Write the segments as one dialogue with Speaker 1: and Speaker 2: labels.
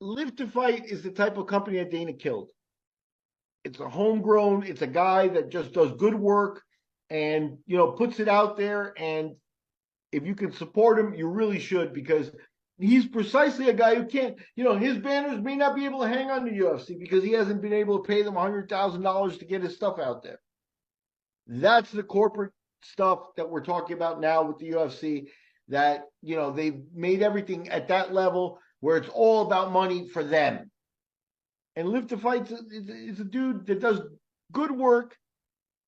Speaker 1: Live to Fight is the type of company that Dana killed. It's a homegrown. It's a guy that just does good work and puts it out there. And if you can support him, you really should because he's precisely a guy who can't. His banners may not be able to hang on to UFC because he hasn't been able to pay them $100,000 to get his stuff out there. That's the corporate stuff that we're talking about now with the UFC. That they've made everything at that level where it's all about money for them. And Live to Fight is a dude that does good work,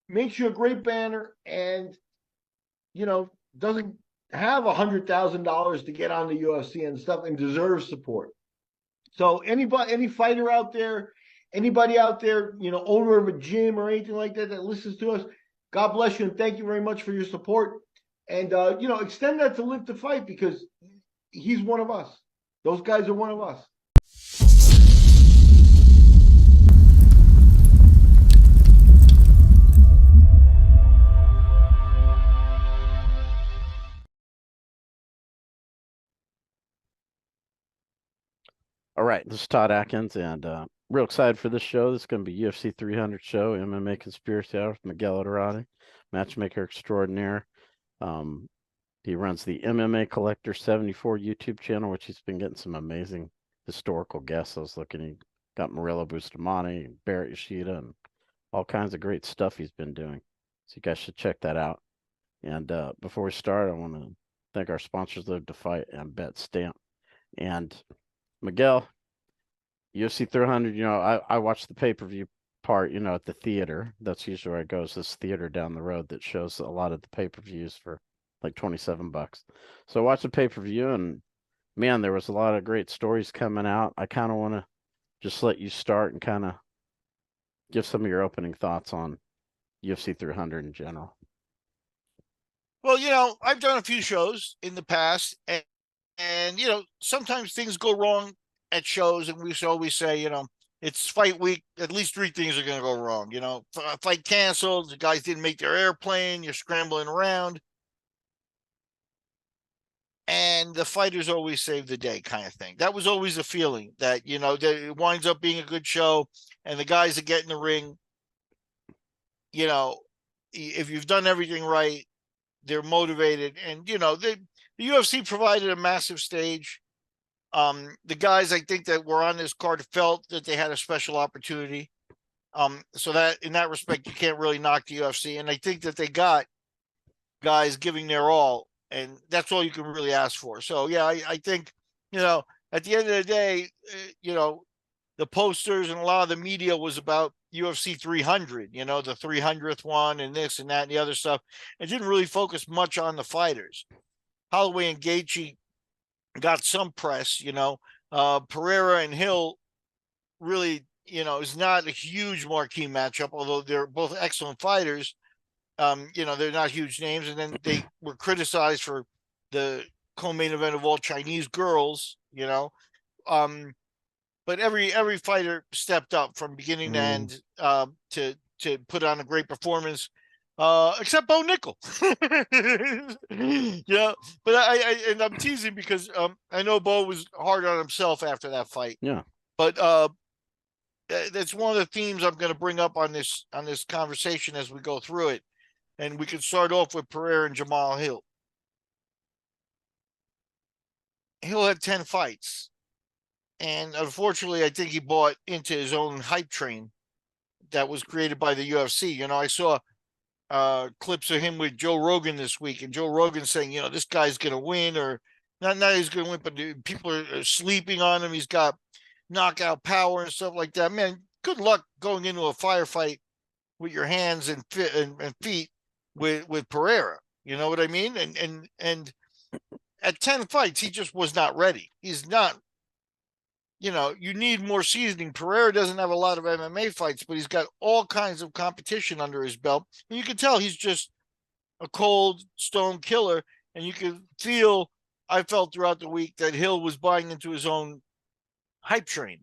Speaker 1: makes you a great banner, and doesn't have $100,000 to get on the UFC and stuff, and deserves support. So any fighter out there, anybody out there, owner of a gym or anything like that that listens to us, God bless you and thank you very much for your support. And extend that to Live to Fight because he's one of us. Those guys are one of us.
Speaker 2: All right, this is Todd Atkins, and real excited for this show. This is going to be UFC 300 show, MMA Conspiracy Hour with Miguel matchmaker extraordinaire. He runs the MMA Collector 74 YouTube channel, which he's been getting some amazing historical guests. I was looking, he got Morello Bustamante, Barrett Yoshida, and all kinds of great stuff he's been doing. So you guys should check that out. And before we start, I want to thank our sponsors, Live to Fight and Bet Stamp. And Miguel, UFC 300, I watch the pay-per-view part, at the theater. That's usually where I go, is this theater down the road that shows a lot of the pay-per-views for like $27. So I watched the pay-per-view and man, there was a lot of great stories coming out. I kind of want to just let you start and kind of give some of your opening thoughts on UFC 300 in general.
Speaker 3: Well, I've done a few shows in the past, and sometimes things go wrong at shows, and we always say, it's fight week. At least three things are going to go wrong. Fight canceled. The guys didn't make their airplane. You're scrambling around. And the fighters always save the day kind of thing. That was always a feeling that, that it winds up being a good show. And the guys that get in the ring, if you've done everything right, they're motivated. And, the UFC provided a massive stage. The guys I think that were on this card felt that they had a special opportunity. So that in that respect, you can't really knock the UFC. And I think that they got guys giving their all, and that's all you can really ask for. So yeah, I think, at the end of the day, the posters and a lot of the media was about UFC 300, the 300th one and this and that and the other stuff. It didn't really focus much on the fighters. Holloway and Gaethje got some press, Pereira and Hill really, is not a huge marquee matchup, although they're both excellent fighters. They're not huge names. And then they were criticized for the co-main event of all Chinese girls, but every fighter stepped up from beginning to end to put on a great performance. Except Bo Nickel. Yeah, but I'm teasing because I know Bo was hard on himself after that fight.
Speaker 2: Yeah.
Speaker 3: But that's one of the themes I'm going to bring up on this conversation as we go through it. And we can start off with Pereira and Jamal Hill. Hill had 10 fights. And unfortunately, I think he bought into his own hype train that was created by the UFC. I saw clips of him with Joe Rogan this week, and Joe Rogan saying, this guy's going to win, or not he's going to win, but people are sleeping on him. He's got knockout power and stuff like that. Man, good luck going into a firefight with your hands and feet with Pereira. You know what I mean? And at 10 fights, he just was not ready. He's not. You need more seasoning. Pereira doesn't have a lot of MMA fights, but he's got all kinds of competition under his belt. And you can tell he's just a cold stone killer. And you can feel, I felt throughout the week, that Hill was buying into his own hype train.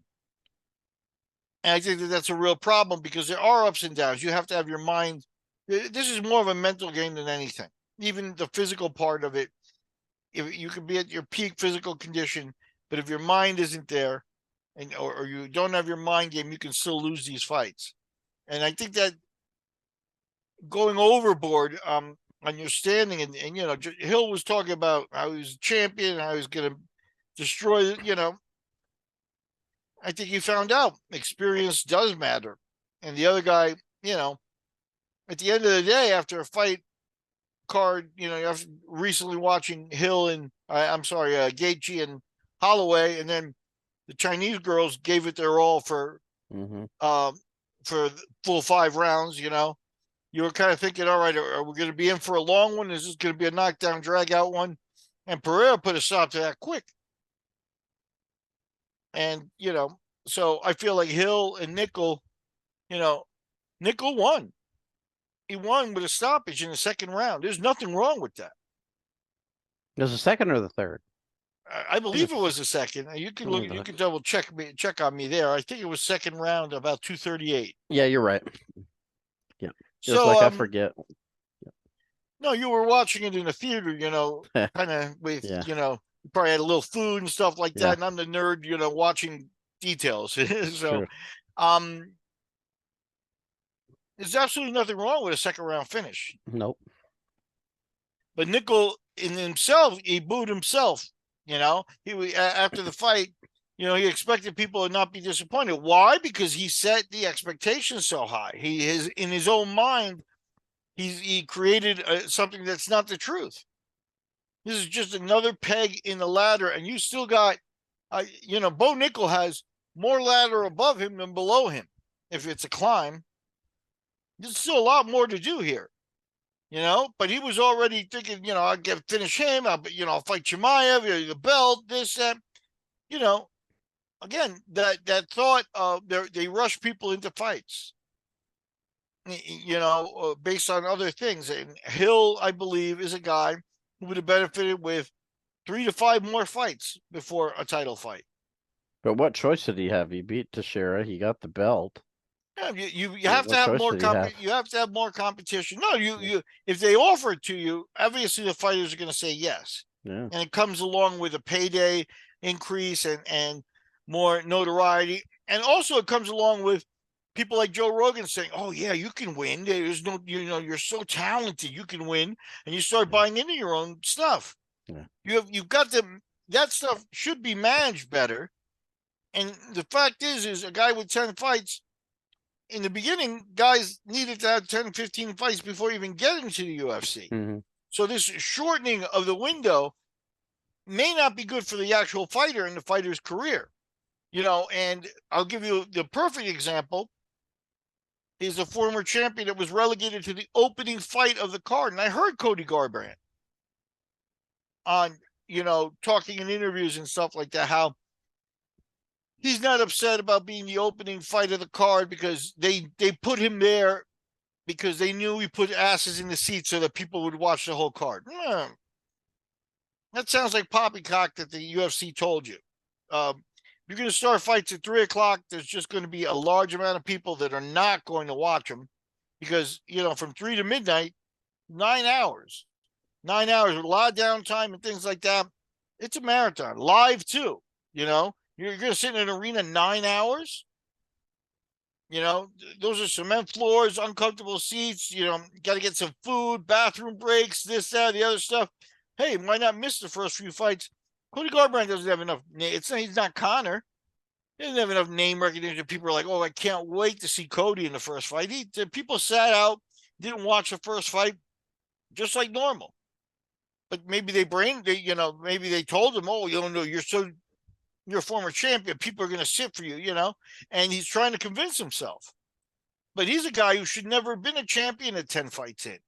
Speaker 3: And I think that that's a real problem because there are ups and downs. You have to have your mind. This is more of a mental game than anything. Even the physical part of it, if you can be at your peak physical condition, but if your mind isn't there, and or you don't have your mind game, you can still lose these fights. And I think that going overboard on your standing, and Hill was talking about how he was a champion, how he was going to destroy, I think he found out experience does matter. And the other guy, at the end of the day, after a fight card, after recently watching Hill and Gaethje and Holloway, and then the Chinese girls gave it their all for full 5 rounds. You were kind of thinking, all right, are we going to be in for a long one? Is this going to be a knockdown, drag out one? And Pereira put a stop to that quick. And, so I feel like Hill and Nickel, Nickel won. He won with a stoppage in the second round. There's nothing wrong with that.
Speaker 2: It was the second or the third?
Speaker 3: I believe it was the second. You can look. You can double check on me there. I think it was second round, about 238.
Speaker 2: Yeah, you're right. Yeah. Just
Speaker 3: so
Speaker 2: like I forget.
Speaker 3: No, you were watching it in the theater, kind of with, you probably had a little food and stuff like that. And I'm the nerd, watching details. So, there's absolutely nothing wrong with a second round finish.
Speaker 2: Nope.
Speaker 3: But Nickel in himself, he booed himself. He after the fight, he expected people to not be disappointed. Why? Because he set the expectations so high. In his own mind, he created something that's not the truth. This is just another peg in the ladder, and you still got, Bo Nickel has more ladder above him than below him. If it's a climb, there's still a lot more to do here. But he was already thinking, I'll finish him. I'll fight Chimaev, the belt, this, that. Again, that thought of they rush people into fights. Based on other things. And Hill, I believe, is a guy who would have benefited with 3 to 5 more fights before a title fight.
Speaker 2: But what choice did he have? He beat Teixeira. He got the belt.
Speaker 3: Yeah, you have to have more you have to have more competition. No, you if they offer it to you, obviously the fighters are going to say yes.
Speaker 2: Yeah.
Speaker 3: And it comes along with a payday increase and more notoriety. And also it comes along with people like Joe Rogan saying, "Oh yeah, you can win. There's no, you're so talented, you can win," and you start buying into your own stuff.
Speaker 2: Yeah.
Speaker 3: You've got that stuff should be managed better. And the fact is a guy with 10 fights in the beginning, guys needed to have 10, 15 fights before even getting to the UFC.
Speaker 2: Mm-hmm.
Speaker 3: So this shortening of the window may not be good for the actual fighter and the fighter's career. And I'll give you the perfect example. He's a former champion that was relegated to the opening fight of the card. And I heard Cody Garbrandt on, talking in interviews and stuff like that, how he's not upset about being the opening fight of the card because they put him there because they knew he put asses in the seats so that people would watch the whole card. That sounds like poppycock that the UFC told you. You're going to start fights at 3:00. There's just going to be a large amount of people that are not going to watch them because, from 3 to midnight, 9 hours with a lot of downtime and things like that. It's a marathon, live too. You're going to sit in an arena 9 hours. Those are cement floors, uncomfortable seats. Got to get some food, bathroom breaks, this, that, the other stuff. Hey, why not miss the first few fights? Cody Garbrandt doesn't have enough. He's not Connor. He doesn't have enough name recognition. People are like, "Oh, I can't wait to see Cody in the first fight." People sat out, didn't watch the first fight, just like normal. But maybe maybe they told him, "Oh, you're a former champion. People are going to sit for you," And he's trying to convince himself. But he's a guy who should never have been a champion at 10 fights in.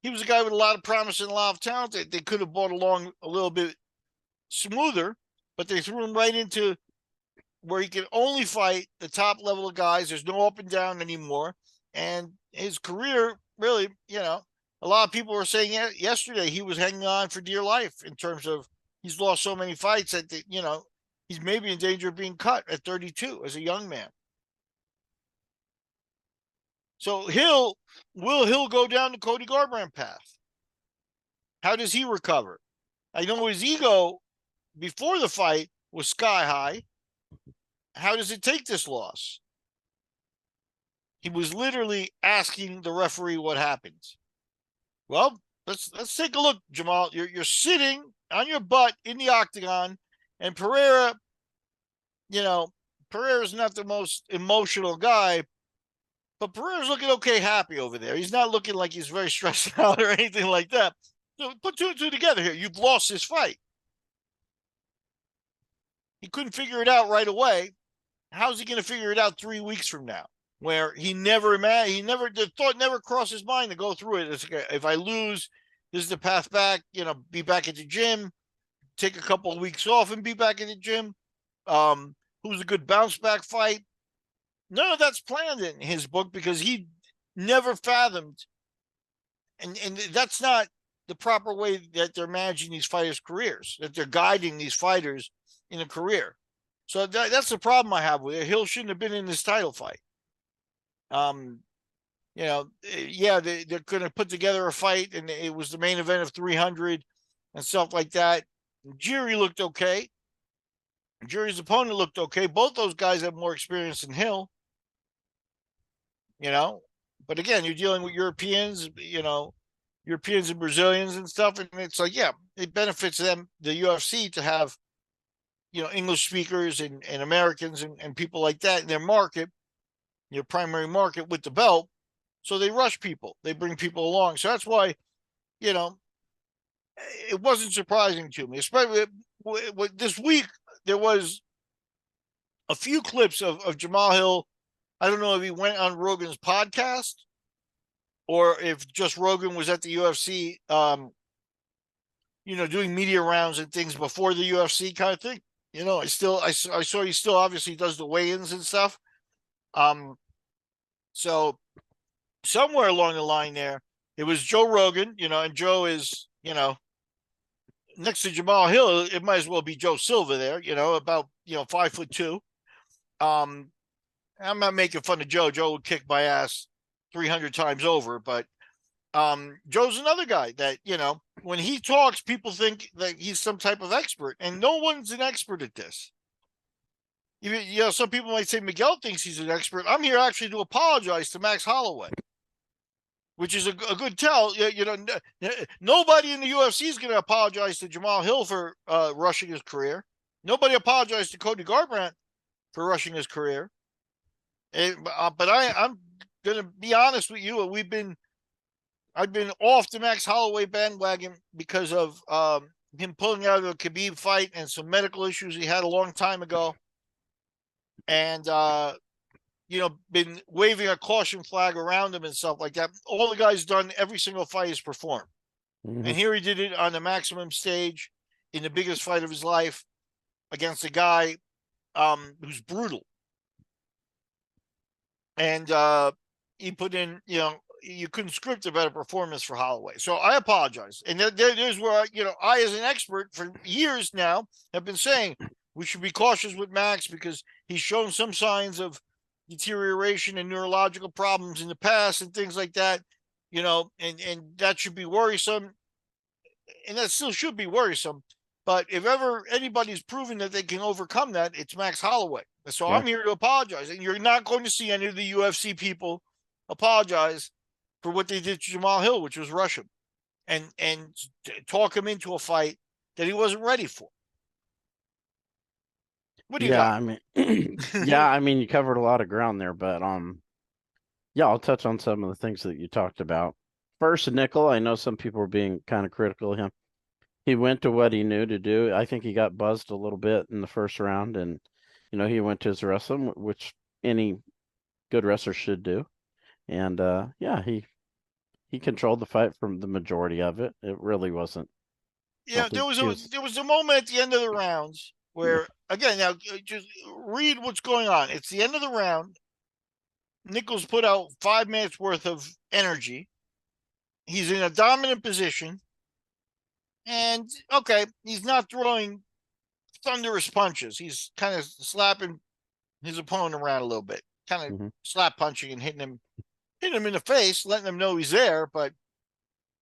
Speaker 3: He was a guy with a lot of promise and a lot of talent that they could have brought along a little bit smoother, but they threw him right into where he can only fight the top level of guys. There's no up and down anymore. And his career really, a lot of people were saying yesterday he was hanging on for dear life in terms of he's lost so many fights that, he's maybe in danger of being cut at 32 as a young man. So will Hill go down the Cody Garbrandt path? How does he recover? I know his ego before the fight was sky high. how does it take this loss? He was literally asking the referee what happened. Well, let's take a look, Jamal. You're sitting on your butt in the octagon, and Pereira, Pereira's not the most emotional guy, but Pereira's looking okay, happy over there. He's not looking like he's very stressed out or anything like that. So put two and two together here. You've lost this fight. He couldn't figure it out right away. How's he going to figure it out 3 weeks from now? Where the thought never crossed his mind to go through it. It's like, if I lose, this is the path back. Be back at the gym, take a couple of weeks off, and be back at the gym. Who's a good bounce back fight? None of that's planned in his book because he never fathomed, and that's not the proper way that they're managing these fighters' careers. That they're guiding these fighters in a career. So that's the problem I have with it. Hill shouldn't have been in this title fight. They're going to put together a fight, and it was the main event of 300 and stuff like that. Jiri looked okay. Jiri's opponent looked okay. Both those guys have more experience than Hill. But again, you're dealing with Europeans, Europeans and Brazilians and stuff. And it's like, yeah, it benefits them, the UFC, to have, English speakers and Americans and people like that in their market, your primary market with the belt. So they rush people. They bring people along. So that's why, it wasn't surprising to me, especially this week. There was a few clips of Jamal Hill. I don't know if he went on Rogan's podcast or if just Rogan was at the UFC, doing media rounds and things before the UFC kind of thing. I saw he still obviously does the weigh-ins and stuff. So somewhere along the line there, it was Joe Rogan, and Joe is, next to Jamal Hill, it might as well be Joe Silva there, about, 5'2". I'm not making fun of Joe. Joe would kick my ass 300 times over, but Joe's another guy that, when he talks, people think that he's some type of expert, and no one's an expert at this. Even, some people might say Miguel thinks he's an expert. I'm here actually to apologize to Max Holloway, which is a good tell. Nobody in the UFC is going to apologize to Jamal Hill for rushing his career. Nobody apologized to Cody Garbrandt for rushing his career. But I'm going to be honest with you. I've been off the Max Holloway bandwagon because of him pulling out of a Khabib fight and some medical issues he had a long time ago. And, been waving a caution flag around him and stuff like that. All the guy's done, every single fight he's performed. Mm-hmm. And here he did it on the maximum stage in the biggest fight of his life against a guy who's brutal. And he put in, you couldn't script a better performance for Holloway. So I apologize. And there's where, I, as an expert for years now, have been saying we should be cautious with Max because he's shown some signs of deterioration and neurological problems in the past and things like that, and that should be worrisome. And that still should be worrisome. But if ever anybody's proven that they can overcome that, it's Max Holloway. So yeah. I'm here to apologize. And you're not going to see any of the UFC people apologize for what they did to Jamal Hill, which was rush him and talk him into a fight that he wasn't ready for. What do you got?
Speaker 2: I mean, you covered a lot of ground there, but I'll touch on some of the things that you talked about. First, Nickel, I know some people were being kind of critical of him. He went to what he knew to do. I think he got buzzed a little bit in the first round, and he went to his wrestling, which any good wrestler should do. And he controlled the fight from the majority of it. It really wasn't.
Speaker 3: Yeah, there was a moment at the end of the rounds where, again, now just read what's going on. It's the end of the round. Nichols put out 5 minutes worth of energy. He's in a dominant position. And, okay, he's not throwing thunderous punches. He's kind of slapping his opponent around a little bit, kind of slap punching and hitting him in the face, letting him know he's there, but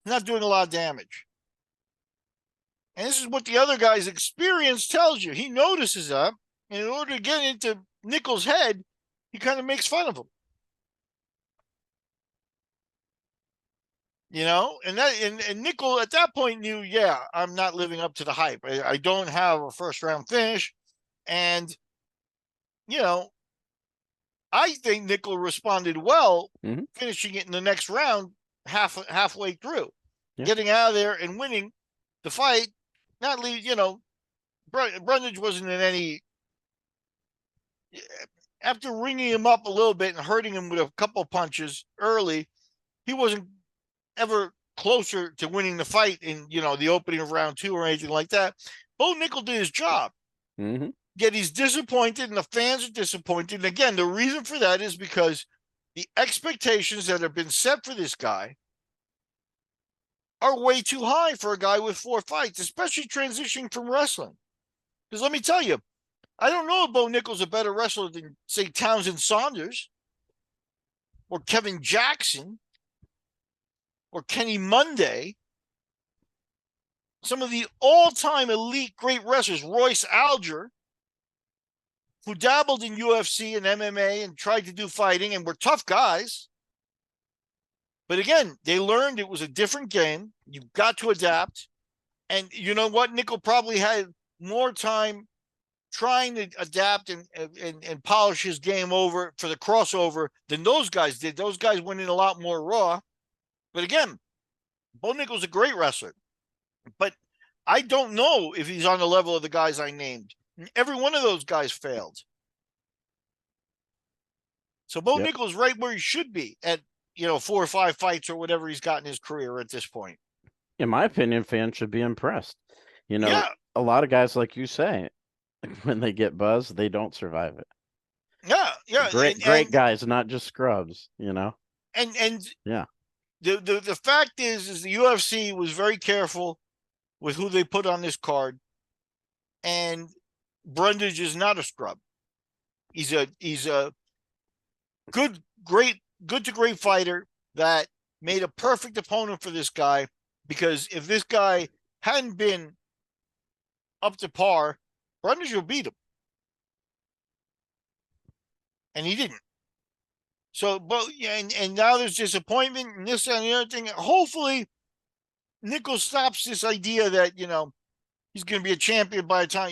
Speaker 3: not doing a lot of damage. And this is what the other guy's experience tells you. He notices that, and in order to get into Nickel's head, he kind of makes fun of him. And Nickel at that point knew, yeah, I'm not living up to the hype. I don't have a first round finish. And, I think Nickel responded well, finishing it in the next round halfway through, getting out of there and winning the fight. Not leave, Brundage wasn't in any. After ringing him up a little bit and hurting him with a couple punches early, he wasn't ever closer to winning the fight in, the opening of round 2 or anything like that. Bo Nickel did his job. Yet he's disappointed, and the fans are disappointed. And again, the reason for that is because the expectations that have been set for this guy are way too high for a guy with 4 fights, especially transitioning from wrestling. Because let me tell you, I don't know if Bo Nickel's a better wrestler than, say, Townsend Saunders or Kevin Jackson or Kenny Monday. Some of the all-time elite great wrestlers, Royce Alger, who dabbled in UFC and MMA and tried to do fighting and were tough guys. But again, they learned it was a different game. You've got to adapt. And you know what? Nickel probably had more time trying to adapt and polish his game over for the crossover than those guys did. Those guys went in a lot more raw. But again, Bo Nickel's a great wrestler. But I don't know if he's on the level of the guys I named. Every one of those guys failed. So Bo Nickel's right where he should be at, 4 or 5 fights or whatever he's got in his career at this point.
Speaker 2: In my opinion, fans should be impressed. A lot of guys, like you say, when they get buzzed, they don't survive it.
Speaker 3: Yeah.
Speaker 2: Great guys, not just scrubs,
Speaker 3: And
Speaker 2: yeah.
Speaker 3: The fact is the UFC was very careful with who they put on this card. And Brundage is not a scrub. He's a good to great fighter that made a perfect opponent for this guy, because if this guy hadn't been up to par, Brundage will beat him. And he didn't. So, but and now there's disappointment and this and the other thing. Hopefully, Nickel stops this idea that, he's going to be a champion by the time,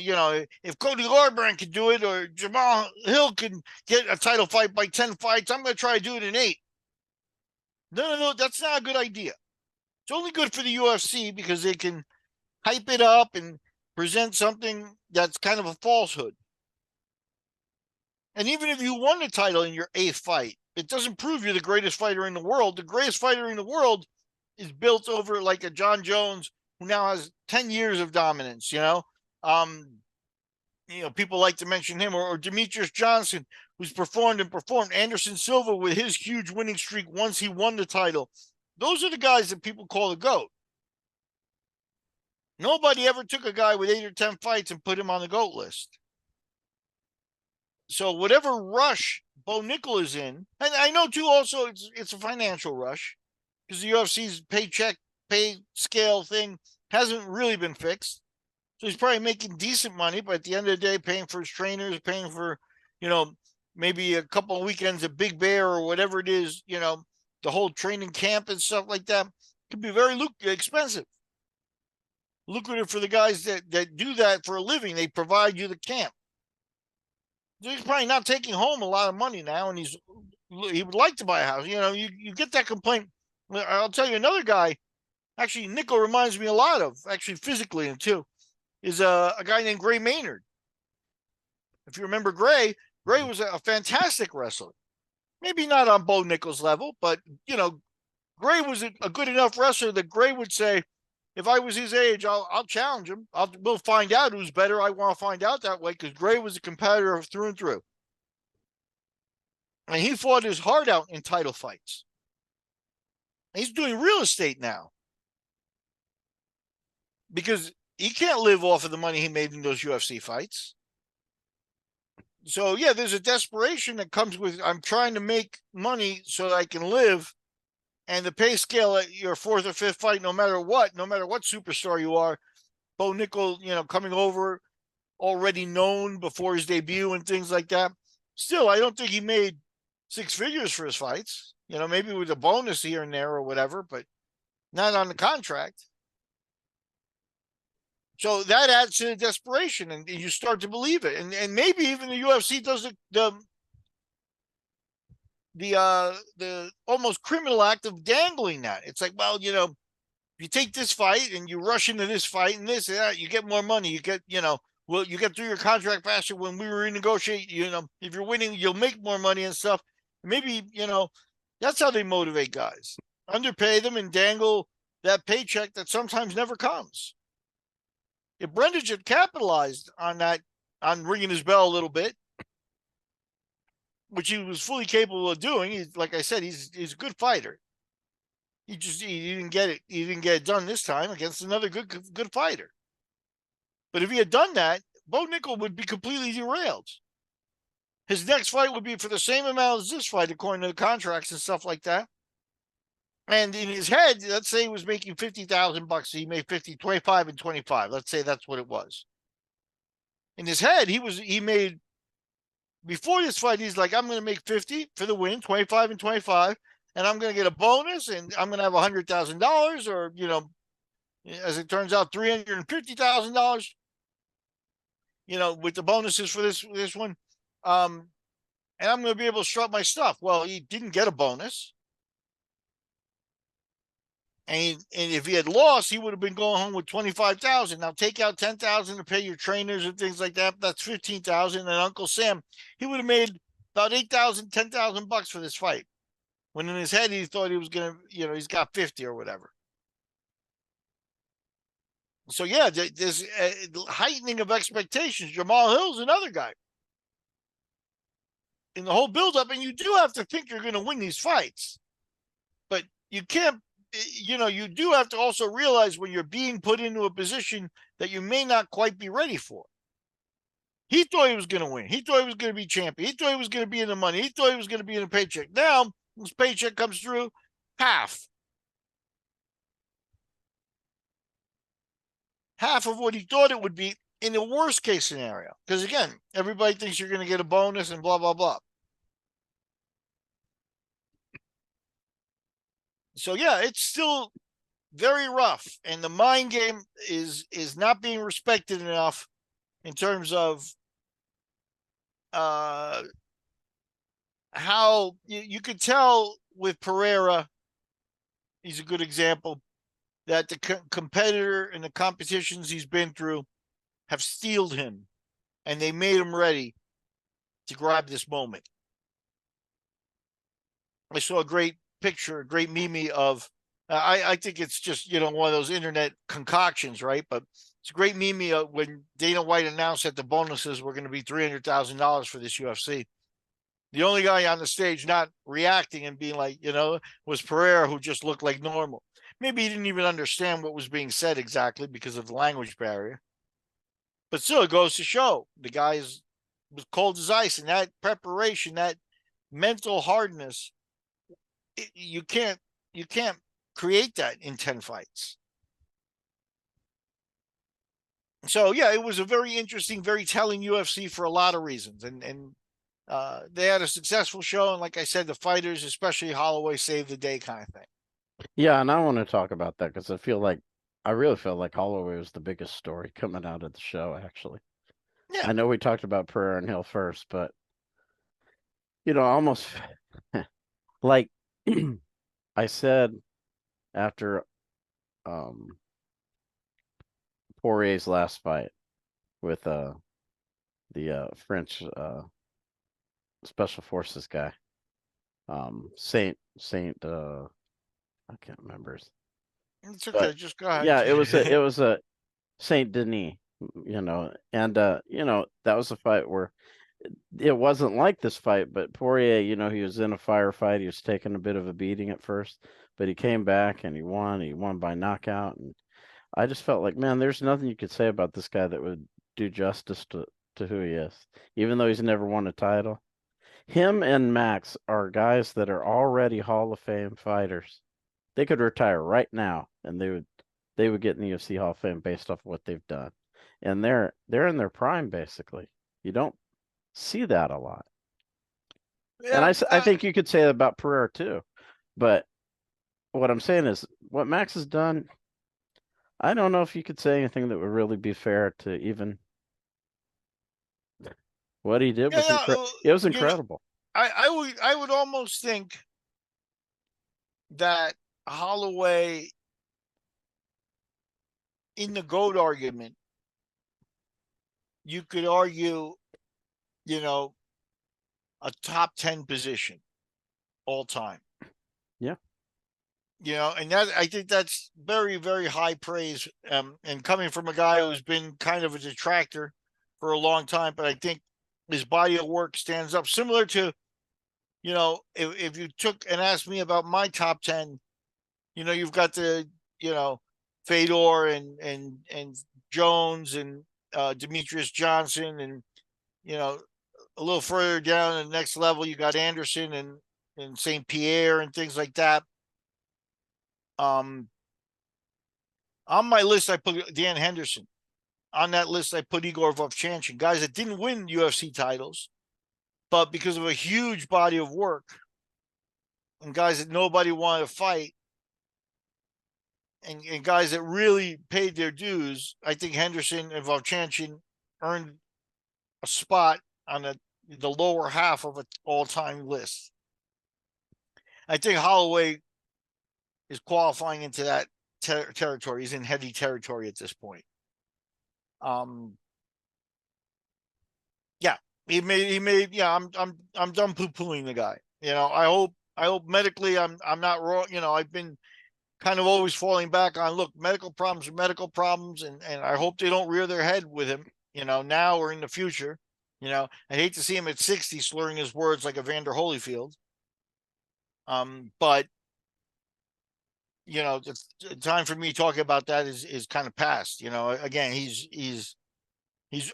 Speaker 3: if Cody Garbrandt can do it or Jamal Hill can get a title fight by 10 fights, I'm going to try to do it in 8. No, that's not a good idea. It's only good for the UFC because they can hype it up and present something that's kind of a falsehood. And even if you won the title in your 8th fight, it doesn't prove you're the greatest fighter in the world. The greatest fighter in the world is built over like a John Jones, who now has 10 years of dominance, people like to mention him, or Demetrius Johnson, who's performed. Anderson Silva with his huge winning streak once he won the title. Those are the guys that people call the GOAT. Nobody ever took a guy with 8 or 10 fights and put him on the GOAT list. So whatever rush Bo Nickel is in, and I know too also it's a financial rush, because the UFC's pay scale thing hasn't really been fixed. So he's probably making decent money, but at the end of the day, paying for his trainers, paying for, maybe a couple of weekends at Big Bear or whatever it is, the whole training camp and stuff like that could be very expensive. Lucrative for the guys that do that for a living. They provide you the camp. He's probably not taking home a lot of money now, and he would like to buy a house. You get that complaint. I'll tell you another guy, actually Nickel reminds me a lot of, actually physically and too, is a guy named Gray Maynard. If you remember Gray was a fantastic wrestler. Maybe not on Bo Nickel's level, but, Gray was a good enough wrestler that Gray would say, if I was his age, I'll challenge him. We'll find out who's better. I want to find out that way, because Gray was a competitor through and through. And he fought his heart out in title fights. He's doing real estate now, because he can't live off of the money he made in those UFC fights. So, yeah, there's a desperation that comes with, I'm trying to make money so that I can live. And the pay scale at your 4th or 5th fight, no matter what superstar you are, Bo Nickel, coming over already known before his debut and things like that, Still, I don't think he made six figures for his fights. You know, maybe with a bonus here and there or whatever, but not on the contract. So that adds to the desperation, and you start to believe it. And maybe even the UFC does the almost criminal act of dangling that. It's like, well, you know, you take this fight and you rush into this fight and this and that, you get more money. You get, you know, well, you get through your contract faster. When we renegotiate, you know, if you're winning, you'll make more money and stuff. Maybe, you know, that's how they motivate guys. Underpay them and dangle that paycheck that sometimes never comes. If Brundage had capitalized on that, on ringing his bell a little bit, which he was fully capable of doing, he's, like I said, he's a good fighter. He didn't get it. He didn't get it done this time against another good fighter. But if he had done that, Bo Nickel would be completely derailed. His next fight would be for the same amount as this fight, according to the contracts and stuff like that. And in his head, let's say he was making $50,000. He made 50, 25 and 25. Let's say that's what it was. In his head, he made, before this fight, he's like, I'm going to make 50 for the win, 25 and 25. And I'm going to get a bonus and I'm going to have $100,000 or, you know, as it turns out, $350,000, you know, with the bonuses for this one. And I'm going to be able to strut my stuff. Well, he didn't get a bonus. And if he had lost, he would have been going home with 25,000. Now take out 10,000 to pay your trainers and things like that. That's 15,000. And Uncle Sam, he would have made about 8,000, 10,000 bucks for this fight. When in his head, he thought he was going to, you know, he's got 50 or whatever. So, yeah, there's a heightening of expectations. Jamal Hill's another guy. In the whole buildup, and you do have to think you're going to win these fights. But you can't, you know, you do have to also realize when you're being put into a position that you may not quite be ready for. He thought he was going to win. He thought he was going to be champion. He thought he was going to be in the money. He thought he was going to be in a paycheck. Now, this paycheck comes through half. Half of what he thought it would be in the worst case scenario. Because again, everybody thinks you're going to get a bonus and blah, blah, blah. So yeah, it's still very rough. And the mind game is not being respected enough in terms of how you could tell with Pereira, he's a good example, that the competitor and the competitions he's been through have steeled him and they made him ready to grab this moment. I saw a great picture, a great meme of, I think it's just, you know, one of those internet concoctions, right? But it's a great meme of when Dana White announced that the bonuses were going to be $300,000 for this UFC. The only guy on the stage not reacting and being like, you know, was Pereira, who just looked like normal. Maybe he didn't even understand what was being said exactly because of the language barrier. But still, it goes to show the guy was cold as ice, and that preparation, that mental hardness, you can't create that in 10 fights. So yeah, it was a very interesting, very telling UFC for a lot of reasons, and they had a successful show, and like I said, the fighters, especially Holloway, saved the day, kind of thing.
Speaker 2: Yeah, and I want to talk about that because I really feel like Holloway was the biggest story coming out of the show, actually.
Speaker 3: Yeah.
Speaker 2: I know we talked about Pereira and Hill first, but, you know, almost like I said after Poirier's last fight with the French special forces guy, Saint I can't remember.
Speaker 3: It's okay,
Speaker 2: But
Speaker 3: just go ahead.
Speaker 2: yeah, it was a Saint Denis, you know, and you know, that was a fight where it wasn't like this fight, but Poirier, you know, he was in a firefight. He was taking a bit of a beating at first, but he came back and he won. He won by knockout, and I just felt like, man, there's nothing you could say about this guy that would do justice to who he is, even though he's never won a title. Him and Max are guys that are already Hall of Fame fighters. They could retire right now, and they would get in the UFC Hall of Fame based off of what they've done, and they're in their prime basically. You don't see that a lot. And
Speaker 3: Yeah,
Speaker 2: I think you could say that about Pereira too. But what I'm saying is what Max has done, I don't know if you could say anything that would really be fair to even what he did was
Speaker 3: yeah,
Speaker 2: incredible. It was
Speaker 3: you know,
Speaker 2: incredible.
Speaker 3: I would almost think that Holloway in the GOAT argument, you could argue, you know, a top 10 position all time.
Speaker 2: Yeah.
Speaker 3: And that I think that's very, very high praise. And coming from a guy who's been kind of a detractor for a long time, but I think his body of work stands up. Similar to, if you took and asked me about my top 10, you've got the, Fedor and Jones and Demetrius Johnson, and a little further down the next level, you got Anderson and St. Pierre and things like that. On my list, I put Dan Henderson. On that list, I put Igor Vovchanchyn, guys that didn't win UFC titles, but because of a huge body of work and guys that nobody wanted to fight, and guys that really paid their dues, I think Henderson and Vovchanchyn earned a spot on the lower half of an all-time list. I think Holloway is qualifying into that territory. He's in heavy territory at this point. Yeah, he made. Yeah, I'm done poo-pooing the guy. I hope medically I'm not wrong. I've been kind of always falling back on, look, medical problems are medical problems, and I hope they don't rear their head with him, now or in the future. I hate to see him at 60 slurring his words like Evander Holyfield. But the time for me talking about that is kind of past. Again, he's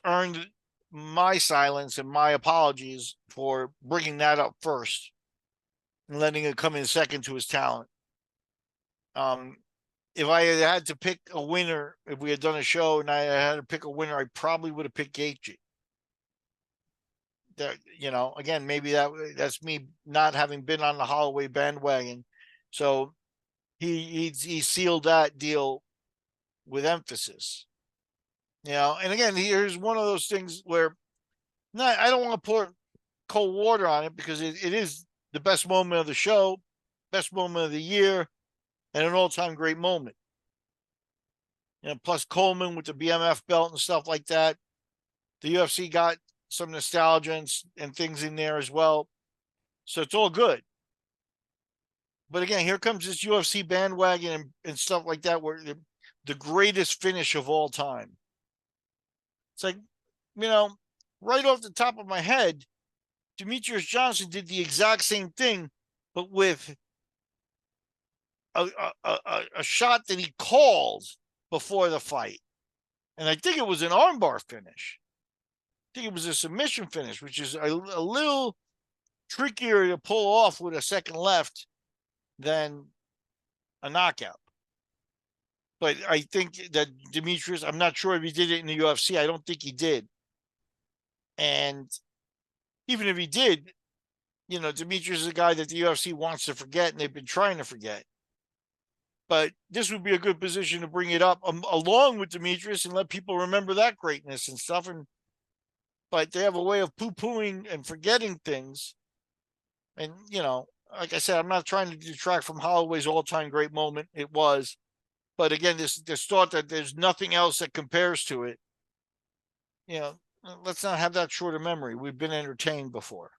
Speaker 3: earned my silence and my apologies for bringing that up first and letting it come in second to his talent. If I had to pick a winner, if we had done a show and I had to pick a winner, I probably would have picked Gaethje. That, again, maybe that's me not having been on the Holloway bandwagon. So he sealed that deal with emphasis. And again, here's one of those things where I don't want to pour cold water on it, because it is the best moment of the show, best moment of the year, and an all-time great moment. Plus Coleman with the BMF belt and stuff like that. The UFC got some nostalgia and things in there as well. So it's all good. But again, here comes this UFC bandwagon and stuff like that, where the greatest finish of all time. It's like, right off the top of my head, Demetrius Johnson did the exact same thing, but with a shot that he called before the fight. And I think it was an armbar finish. I think it was a submission finish, which is a little trickier to pull off with a second left than a knockout. But I think that Demetrius, I'm not sure if he did it in the UFC. I don't think he did. And even if he did, Demetrius is a guy that the UFC wants to forget, and they've been trying to forget. But this would be a good position to bring it up along with Demetrius and let people remember that greatness and stuff. But they have a way of poo-pooing and forgetting things. And, like I said, I'm not trying to detract from Holloway's all-time great moment. It was. But again, this thought that there's nothing else that compares to it, let's not have that short of memory. We've been entertained before.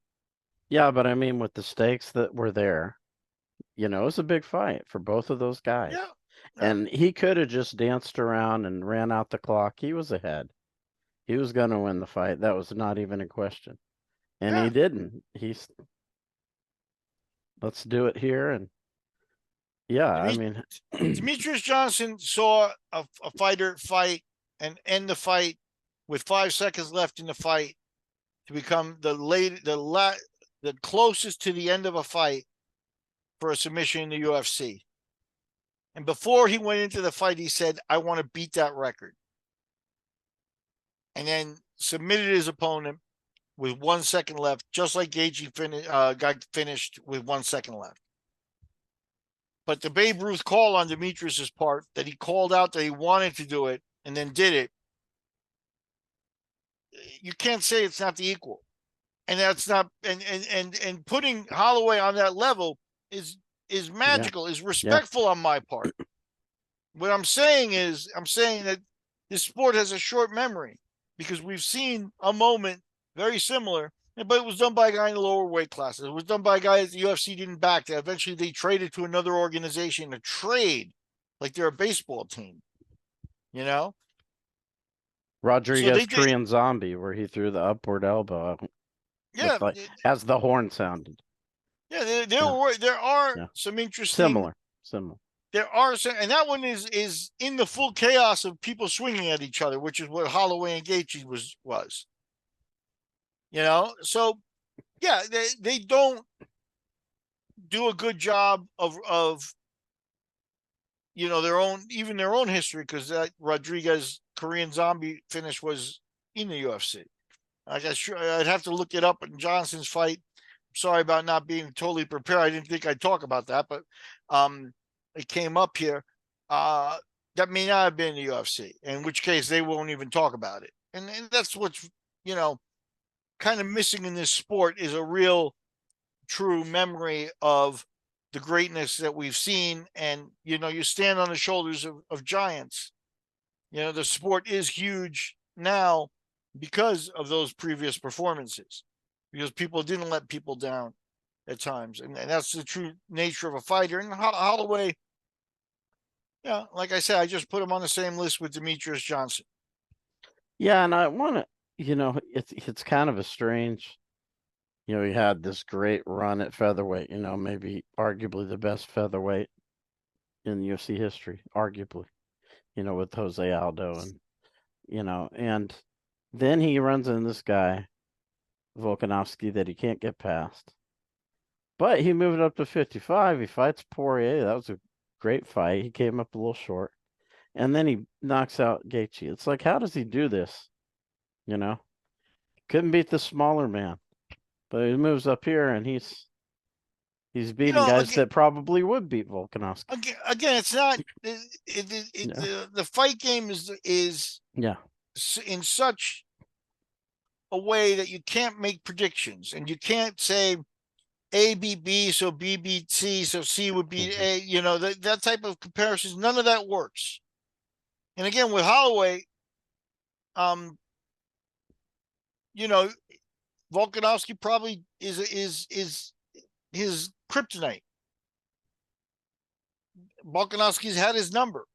Speaker 2: Yeah, but I mean, with the stakes that were there, it was a big fight for both of those guys.
Speaker 3: Yeah.
Speaker 2: And he could have just danced around and ran out the clock. He was ahead. He was going to win the fight. That was not even a question. And he didn't. Let's do it here. And
Speaker 3: Demetrius Johnson saw a fighter fight and end the fight with 5 seconds left in the fight to become the closest to the end of a fight for a submission in the UFC. And before he went into the fight, he said, I want to beat that record. And then submitted his opponent with 1 second left, just like Gaethje got finished with 1 second left. But the Babe Ruth call on Demetrius's part, that he called out that he wanted to do it and then did it, you can't say it's not the equal. And that's not, and putting Holloway on that level is magical, is respectful on my part. What I'm saying is, I'm saying that this sport has a short memory, because we've seen a moment very similar, but it was done by a guy in the lower weight classes. It was done by a guy that the UFC didn't back, that eventually they traded to another organization, a trade, like they're a baseball team, you know?
Speaker 2: Rodriguez Korean Zombie, where he threw the upward elbow.
Speaker 3: Yeah.
Speaker 2: As the horn sounded.
Speaker 3: Yeah, there are some interesting.
Speaker 2: Similar.
Speaker 3: There are some, and that one is in the full chaos of people swinging at each other, which is what Holloway and Gaethje was. You know, so yeah, they don't do a good job of their own history, because that Rodriguez Korean Zombie finish was in the UFC. I guess I'd have to look it up in Johnson's fight. Sorry about not being totally prepared. I didn't think I'd talk about that, but it came up here. That may not have been the UFC, in which case they won't even talk about it. And that's what's, kind of missing in this sport, is a real, true memory of the greatness that we've seen. And, you stand on the shoulders of giants. The sport is huge now because of those previous performances, because people didn't let people down at times. And that's the true nature of a fighter. And Holloway, like I said, I just put him on the same list with Demetrius Johnson.
Speaker 2: Yeah, and I want to, it's kind of a strange, he had this great run at featherweight, maybe arguably the best featherweight in UFC history, arguably, with Jose Aldo, and, and then he runs into this guy, Volkanovski, that he can't get past. But he moved up to 55. He fights Poirier. That was a great fight. He came up a little short. And then he knocks out Gaethje. It's like, how does he do this? Couldn't beat the smaller man. But he moves up here and he's beating guys that probably would beat Volkanovski.
Speaker 3: Again, it's not the fight game is in such a way that you can't make predictions, and you can't say A B B, so B beat C, so C would beat A. That type of comparisons, none of that works. And again, with Holloway, Volkanovski probably is his kryptonite. Volkanovski's had his number.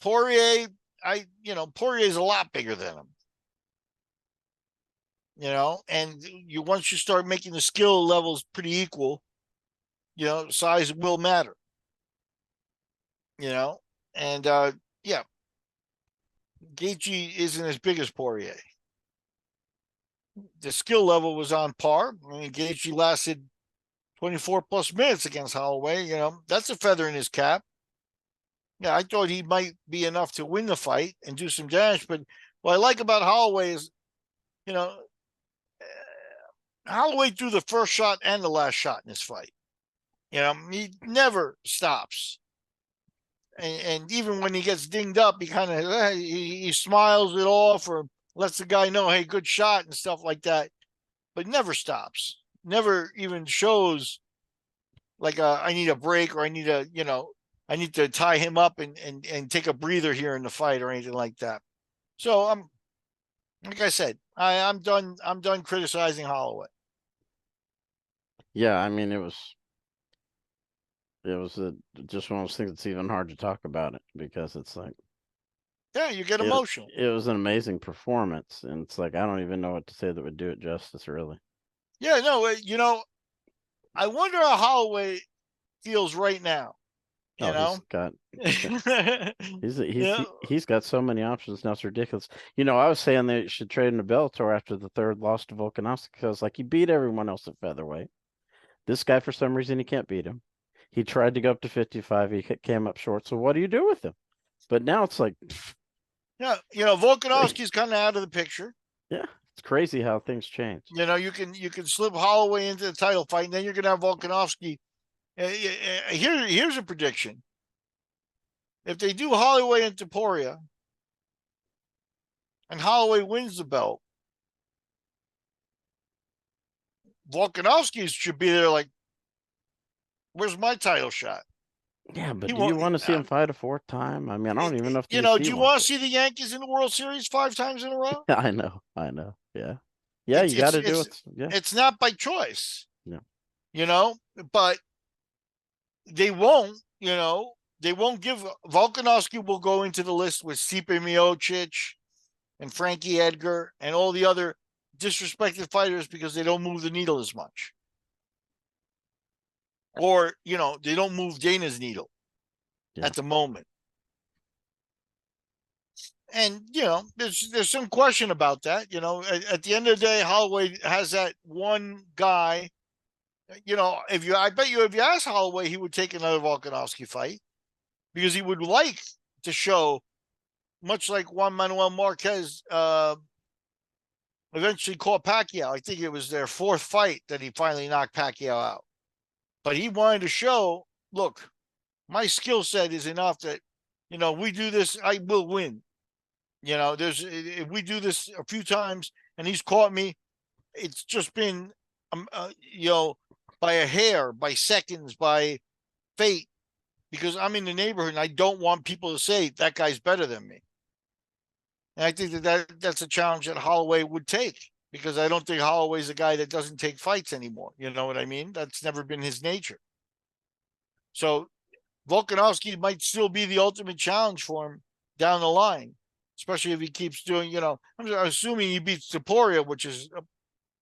Speaker 3: Poirier, Poirier's a lot bigger than him. And once you start making the skill levels pretty equal, size will matter. And Gaethje isn't as big as Poirier. The skill level was on par. I mean, Gaethje lasted 24 plus minutes against Holloway. That's a feather in his cap. Yeah, I thought he might be enough to win the fight and do some damage. But what I like about Holloway is, Holloway threw the first shot and the last shot in this fight. He never stops. And even when he gets dinged up, he kind of he smiles it off or lets the guy know, hey, good shot and stuff like that. But never stops. Never even shows like I need a break, or I need to tie him up and take a breather here in the fight or anything like that. So like I said, I'm done criticizing Holloway.
Speaker 2: Yeah, I mean, it was just one of those things that's even hard to talk about it, because it's like,
Speaker 3: yeah, you get emotional.
Speaker 2: It was an amazing performance, and it's like, I don't even know what to say that would do it justice, really.
Speaker 3: Yeah, no, I wonder how Holloway feels right now.
Speaker 2: He's got so many options now, it's ridiculous. I was saying they should trade him to Bellator after the third loss to Volkanovski, because he beat everyone else at featherweight. This guy, for some reason, he can't beat him. He tried to go up to 55. He came up short. So what do you do with him? But now it's like,
Speaker 3: yeah, Volkanovski's kind of out of the picture.
Speaker 2: Yeah, it's crazy how things change.
Speaker 3: You know, you can slip Holloway into the title fight, and then you're gonna have Volkanovski. Here's a prediction: if they do Holloway and Topuria, and Holloway wins the belt, Volkanovski should be there. Like, where's my title shot?
Speaker 2: Yeah, but
Speaker 3: He
Speaker 2: do you
Speaker 3: won't.
Speaker 2: want to see him fight a fourth time? I mean, I don't even know if
Speaker 3: You know, do you want to see the Yankees in the World Series 5 times in a row?
Speaker 2: I know. Yeah, yeah, you got to do it. Yeah,
Speaker 3: It's not by choice.
Speaker 2: yeah,
Speaker 3: You know, but they won't. You know, they won't give Volkanovski will go into the list with Stipe Miocic and Frankie Edgar and all the other disrespected fighters because they don't move the needle as much. Or, you know, they don't move Dana's needle at the moment. And, you know, there's some question about that. You know, at the end of the day, Holloway has that one guy. You know, I bet you if you ask Holloway, he would take another Volkanovski fight because he would like to show, much like Juan Manuel Marquez eventually caught Pacquiao. I think it was their 4th fight that he finally knocked Pacquiao out. But he wanted to show, look, my skill set is enough that, you know, we do this, I will win. You know, if we do this a few times and he's caught me, it's just been, you know, by a hair, by seconds, by fate, because I'm in the neighborhood and I don't want people to say that guy's better than me. And I think that's a challenge that Holloway would take because I don't think Holloway's a guy that doesn't take fights anymore. You know what I mean? That's never been his nature. So Volkanovski might still be the ultimate challenge for him down the line, especially if he keeps doing, you know, I'm assuming he beats Topuria, which is,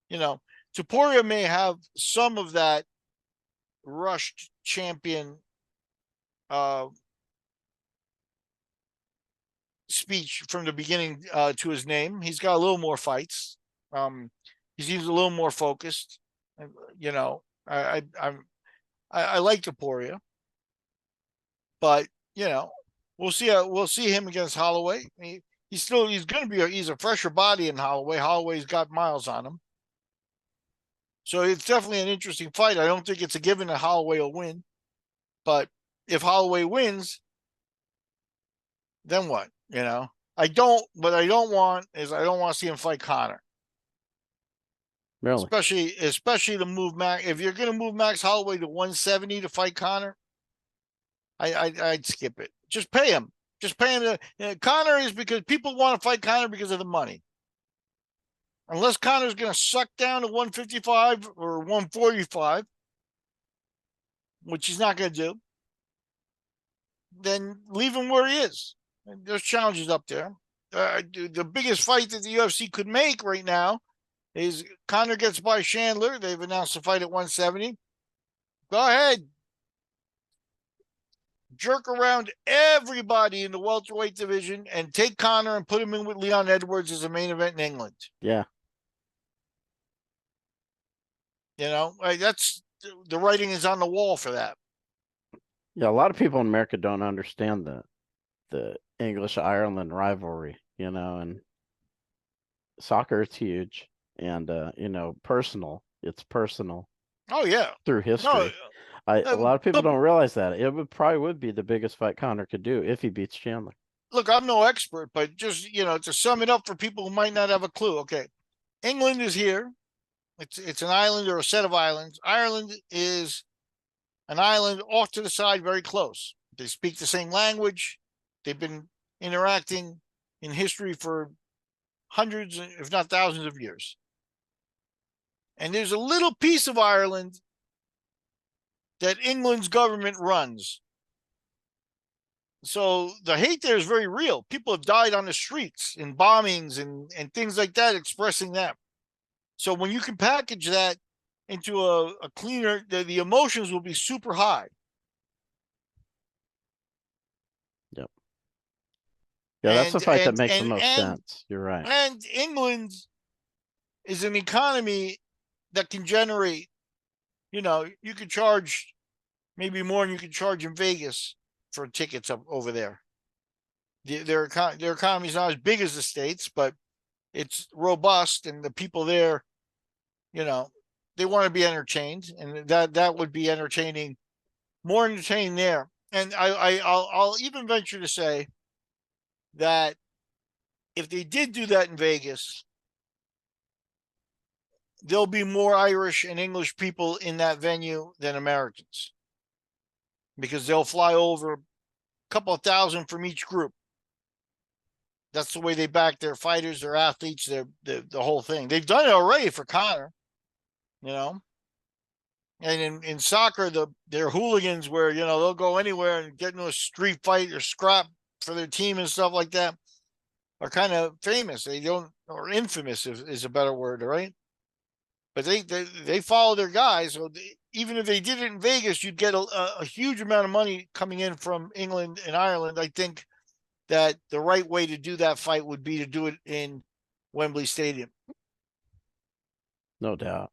Speaker 3: you know, Topuria may have some of that rushed champion speech from the beginning to his name. He's got a little more fights. He seems a little more focused. You know, I like Topuria, but you know, we'll see him against Holloway. He's going to be he's a fresher body in Holloway. Holloway's got miles on him, so it's definitely an interesting fight. I don't think it's a given that Holloway will win, but if Holloway wins, then what? You know, what I don't want to see him fight Conor.
Speaker 2: really.
Speaker 3: Especially to move Max. If you're going to move Max Holloway to 170 to fight Conor, I'd skip it. Just pay him. Just pay him. Conor is because people want to fight Conor because of the money. Unless Conor's going to suck down to 155 or 145, which he's not going to do, then leave him where he is. There's challenges up there. The biggest fight that the UFC could make right now is Conor gets by Chandler. They've announced the fight at 170. Go ahead. Jerk around everybody in the welterweight division and take Conor and put him in with Leon Edwards as a main event in England.
Speaker 2: Yeah.
Speaker 3: You know, that's the writing is on the wall for that.
Speaker 2: Yeah, a lot of people in America don't understand the English-Ireland rivalry, you know, and soccer is huge and you know, personal. It's personal.
Speaker 3: Oh yeah.
Speaker 2: Through history. A lot of people don't realize that. It probably would be the biggest fight Conor could do if he beats Chandler.
Speaker 3: Look, I'm no expert, but just, you know, to sum it up for people who might not have a clue. Okay. England is here. It's an island or a set of islands. Ireland is an island off to the side, very close. They speak the same language. They've been interacting in history for hundreds, if not thousands of years. And there's a little piece of Ireland that England's government runs. So the hate there is very real. People have died on the streets in bombings and things like that, expressing that. So when you can package that into a cleaner, the emotions will be super high.
Speaker 2: Yep. Yeah, that's the fight that makes the most sense. You're right.
Speaker 3: And England is an economy that can generate, you know, you could charge maybe more than you could charge in Vegas for tickets up over there. Their economy is not as big as the States, but it's robust, and the people there, you know, they want to be entertained, and that would be entertaining, more entertaining there. And I'll even venture to say that if they did do that in Vegas, there'll be more Irish and English people in that venue than Americans, because they'll fly over a couple of thousand from each group. That's the way they back their fighters, their athletes, the whole thing. They've done it already for Connor, you know. And in soccer, they're hooligans where, you know, they'll go anywhere and get into a street fight or scrap for their team and stuff like that, are kind of famous. They don't, or infamous is a better word, right? But they follow their guys. So even if they did it in Vegas, you'd get a huge amount of money coming in from England and Ireland. I think that the right way to do that fight would be to do it in Wembley Stadium.
Speaker 2: No doubt.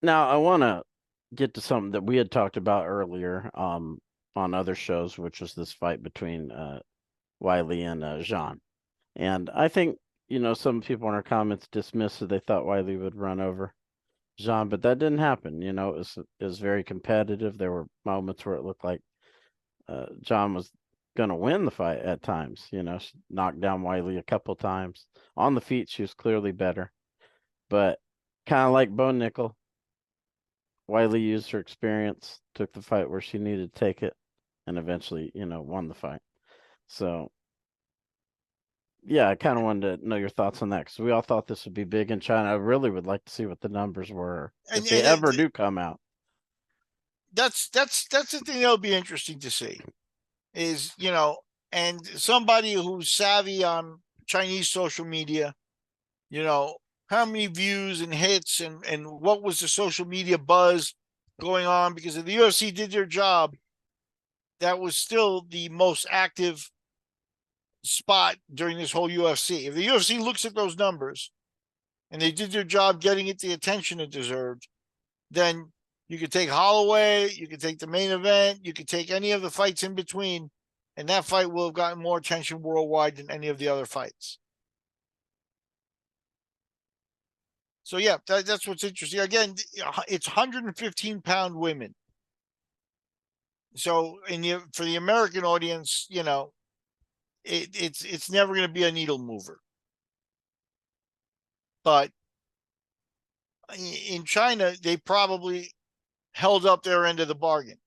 Speaker 2: Now, I want to get to something that we had talked about earlier on other shows, which was this fight between Wiley and Jean. And I think, you know, some people in our comments dismissed that they thought Wiley would run over Jean, but that didn't happen. You know, it was very competitive. There were moments where it looked like John was going to win the fight at times. You know, she knocked down Wiley a couple times. On the feet, she was clearly better. But kind of like Bo Nickel, Wiley used her experience, took the fight where she needed to take it, and eventually, you know, won the fight. So, yeah, I kind of wanted to know your thoughts on that, because we all thought this would be big in China. I really would like to see what the numbers were if they ever do come out.
Speaker 3: That's the thing that'll be interesting to see, is, you know, and somebody who's savvy on Chinese social media, you know, how many views and hits and what was the social media buzz going on, because if the UFC did their job, that was still the most active spot during this whole UFC. If the UFC looks at those numbers and they did their job getting it the attention it deserved, then you could take Holloway, you could take the main event, you could take any of the fights in between, and that fight will have gotten more attention worldwide than any of the other fights. So yeah, that's what's interesting. Again, it's 115-pound women. So for the American audience, you know, it's never going to be a needle mover. But in China, they probably held up their end of the bargain.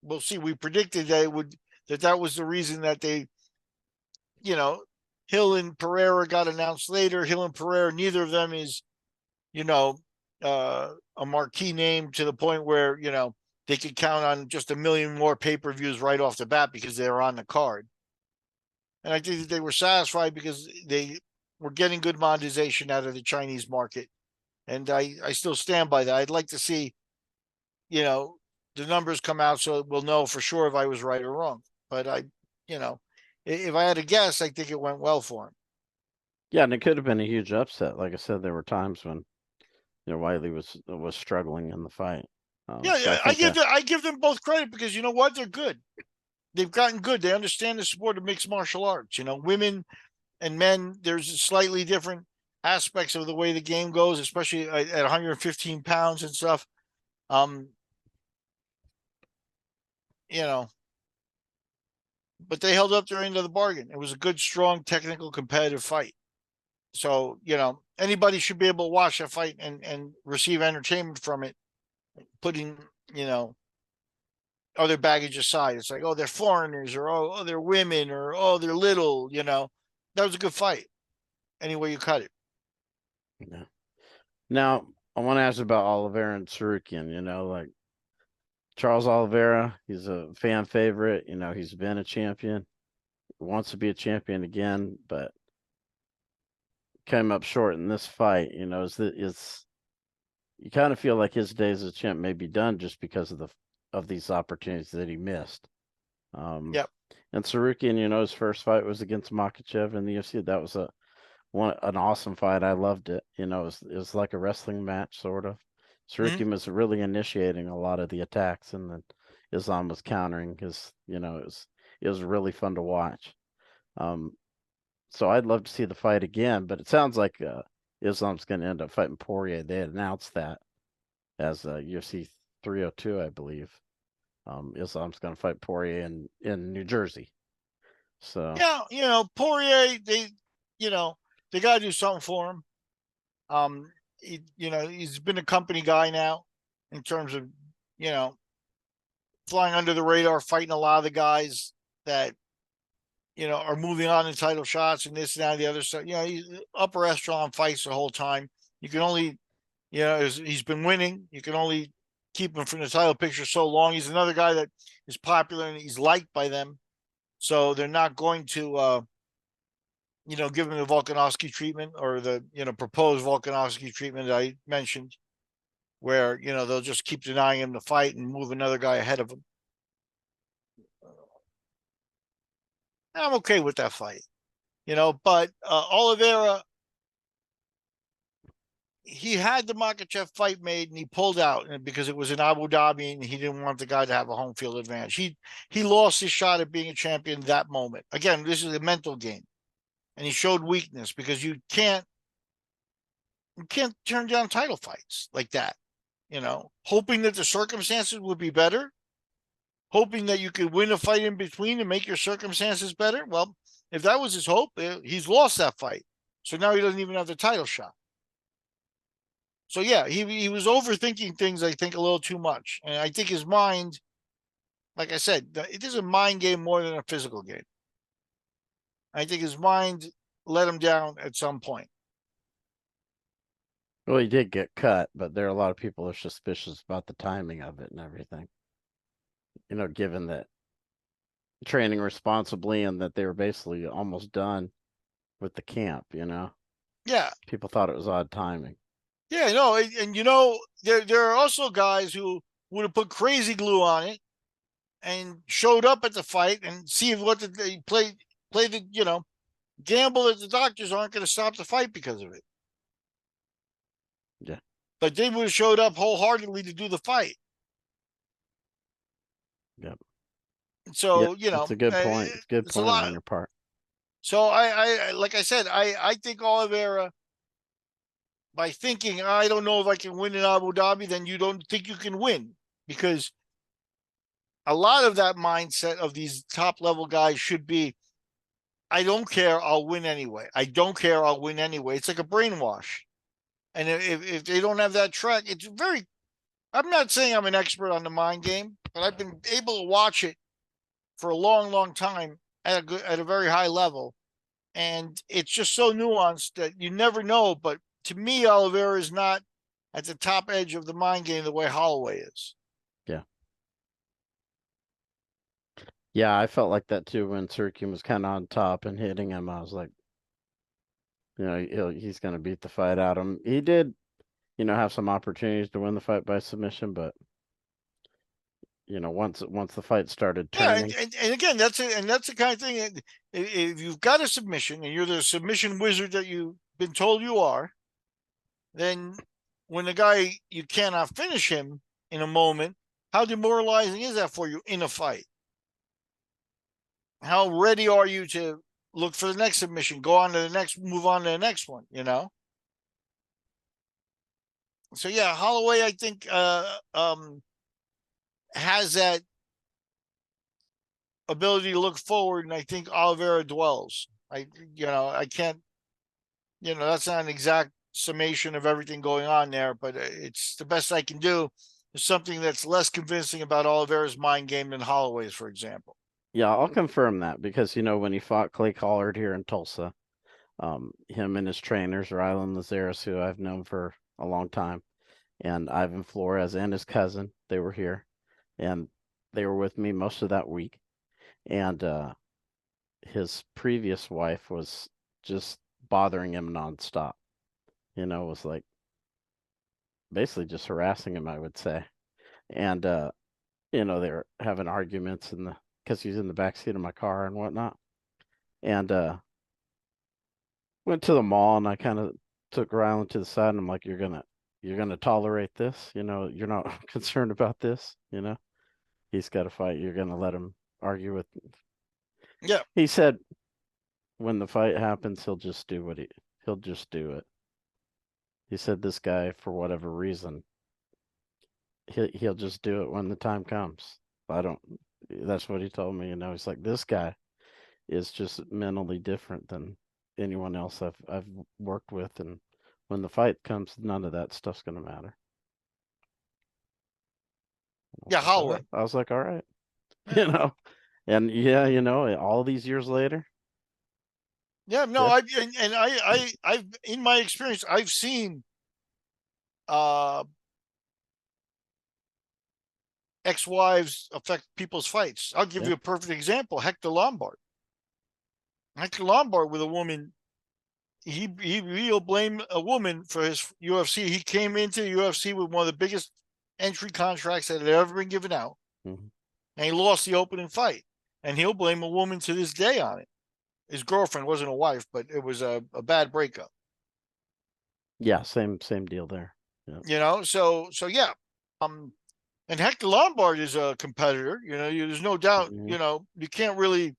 Speaker 3: We'll see. We predicted that was the reason that they, you know, Hill and Pereira got announced later. Hill and Pereira, neither of them is, you know, a marquee name to the point where, you know, they could count on just 1 million more pay-per-views right off the bat because they're on the card. And I think that they were satisfied because they were getting good monetization out of the Chinese market. And I still stand by that. I'd like to see, you know, the numbers come out so we'll know for sure if I was right or wrong. But you know, if I had to guess, I think it went well for him.
Speaker 2: Yeah, and it could have been a huge upset. Like I said, there were times when, you know, Wiley was struggling in the fight.
Speaker 3: Yeah,
Speaker 2: so
Speaker 3: I give them both credit, because you know what, they're good. They've gotten good. They understand the sport of mixed martial arts. You know, women and men, there's slightly different aspects of the way the game goes, especially at 115 pounds and stuff. You know, but they held up their end of the bargain. It was a good, strong, technical, competitive fight. So, you know, anybody should be able to watch that fight and receive entertainment from it, putting, you know, other baggage aside. It's like, oh, they're foreigners, or oh, they're women, or oh, they're little, you know. That was a good fight. Any way you cut it.
Speaker 2: Yeah. Now, I want to ask about Oliveira and Sarukian. You know, like Charles Oliveira, he's a fan favorite. You know, he's been a champion, wants to be a champion again, but came up short in this fight. You know, is you kind of feel like his days as a champ may be done just because of these opportunities that he missed.
Speaker 3: Yep.
Speaker 2: And Sarukian, you know, his first fight was against Makhachev in the UFC. That was an awesome fight. I loved it. You know, it was like a wrestling match, sort of. Sarukian was really initiating a lot of the attacks, and then Islam was countering his, you know, it was really fun to watch. So I'd love to see the fight again, but it sounds like Islam's going to end up fighting Poirier. They had announced that as UFC 302, I believe. Islam's going to fight Poirier in New Jersey. So
Speaker 3: Yeah, Poirier, they got to do something for him. He's been a company guy now in terms of, flying under the radar, fighting a lot of the guys that, are moving on in title shots and this and that and the other stuff. He's upper echelon fights the whole time. You can only, he's been winning. You can only keep him from the title picture so long. He's another guy that is popular and he's liked by them. So they're not going to, give him the Volkanovski treatment or the, proposed Volkanovski treatment that I mentioned, where, they'll just keep denying him the fight and move another guy ahead of him. I'm okay with that fight, but Oliveira, he had the Makhachev fight made and he pulled out because it was in Abu Dhabi and he didn't want the guy to have a home field advantage. He lost his shot at being a champion that moment. Again, this is a mental game. And he showed weakness because you can't turn down title fights like that, hoping that the circumstances would be better, hoping that you could win a fight in between and make your circumstances better. Well, if that was his hope, he's lost that fight. So now he doesn't even have the title shot. So yeah, he was overthinking things, I think, a little too much. And I think his mind, like I said, it is a mind game more than a physical game. I think his mind let him down at some point.
Speaker 2: well, he did get cut, but there are a lot of people who are suspicious about the timing of it and everything. Given that training responsibly and that they were basically almost done with the camp,
Speaker 3: Yeah.
Speaker 2: People thought it was odd timing.
Speaker 3: Yeah, no, and there are also guys who would have put crazy glue on it and showed up at the fight and see what they play the gamble that the doctors aren't going to stop the fight because of it.
Speaker 2: Yeah.
Speaker 3: But they would have showed up wholeheartedly to do the fight.
Speaker 2: Yep.
Speaker 3: So,
Speaker 2: it's a good point. It's a good point on your part.
Speaker 3: So I like I said, I think Oliveira, by thinking, I don't know if I can win in Abu Dhabi, then you don't think you can win, because a lot of that mindset of these top level guys should be, I don't care, I'll win anyway. I don't care, I'll win anyway. It's like a brainwash. And if they don't have that track, it's very, I'm not saying I'm an expert on the mind game, but I've been able to watch it for a long, long time at a very high level. And it's just so nuanced that you never know. But to me, Oliveira is not at the top edge of the mind game the way Holloway is.
Speaker 2: Yeah. Yeah, I felt like that too when Sirkin was kind of on top and hitting him. I was like, he's going to beat the fight out of him. He did, have some opportunities to win the fight by submission, but once the fight started turning.
Speaker 3: Yeah, and again, that's it, and that's the kind of thing. If you've got a submission and you're the submission wizard that you've been told you are, then when the guy, you cannot finish him in a moment, how demoralizing is that for you in a fight? How ready are you to look for the next submission, go on to the next, move on to the next one, So yeah, Holloway, I think, has that ability to look forward, and I think Oliveira dwells. I can't, that's not an exact summation of everything going on there, but it's the best I can do. There's something that's less convincing about Oliveira's mind game than Holloway's, for example.
Speaker 2: Yeah, I'll confirm that because, when he fought Clay Collard here in Tulsa, him and his trainers, Rylan Lazaris, who I've known for a long time, and Ivan Flores and his cousin, they were here, and they were with me most of that week. And his previous wife was just bothering him nonstop. Was like basically just harassing him, I would say. And they were having arguments because he's in the back seat of my car and whatnot. And went to the mall and I kind of took Rylan to the side and I'm like, you're gonna tolerate this? You're not concerned about this, He's got to fight. You're gonna let him argue with.
Speaker 3: Yeah.
Speaker 2: He said, when the fight happens, he'll just do it. He said this guy, for whatever reason, he'll just do it when the time comes. I don't. That's what he told me. He's like, this guy is just mentally different than anyone else I've worked with, and when the fight comes, none of that stuff's gonna matter.
Speaker 3: Yeah, Holloway.
Speaker 2: I was like, all right,
Speaker 3: Yeah.
Speaker 2: and all these years later,
Speaker 3: Yeah, no,
Speaker 2: yeah.
Speaker 3: I've in my experience, I've seen uh ex-wives affect people's fights. I'll give
Speaker 2: Yeah.
Speaker 3: you a perfect example. Hector Lombard. Hector Lombard with a woman, he'll blame a woman for his UFC. He came into the UFC with one of the biggest entry contracts that had ever been given out,
Speaker 2: Mhm.
Speaker 3: and he lost the opening fight. And he'll blame a woman to this day on it. His girlfriend wasn't a wife, but it was a bad breakup.
Speaker 2: Yeah, same deal there. Yeah.
Speaker 3: So yeah. And Hector Lombard is a competitor. There's no doubt.
Speaker 2: Mhm.
Speaker 3: You can't really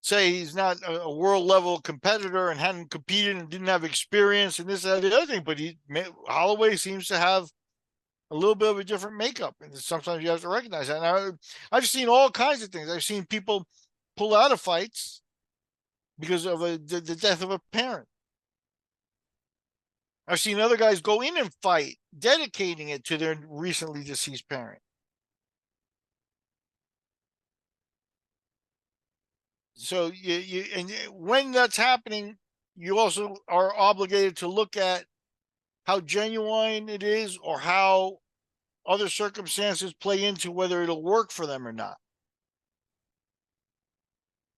Speaker 3: say he's not a world level competitor and hadn't competed and didn't have experience and this and the other thing. But Holloway seems to have a little bit of a different makeup, and sometimes you have to recognize that. And I've seen all kinds of things. I've seen people pull out of fights because of the death of a parent. I've seen other guys go in and fight, dedicating it to their recently deceased parent. So and when that's happening, you also are obligated to look at how genuine it is or how other circumstances play into whether it'll work for them or not.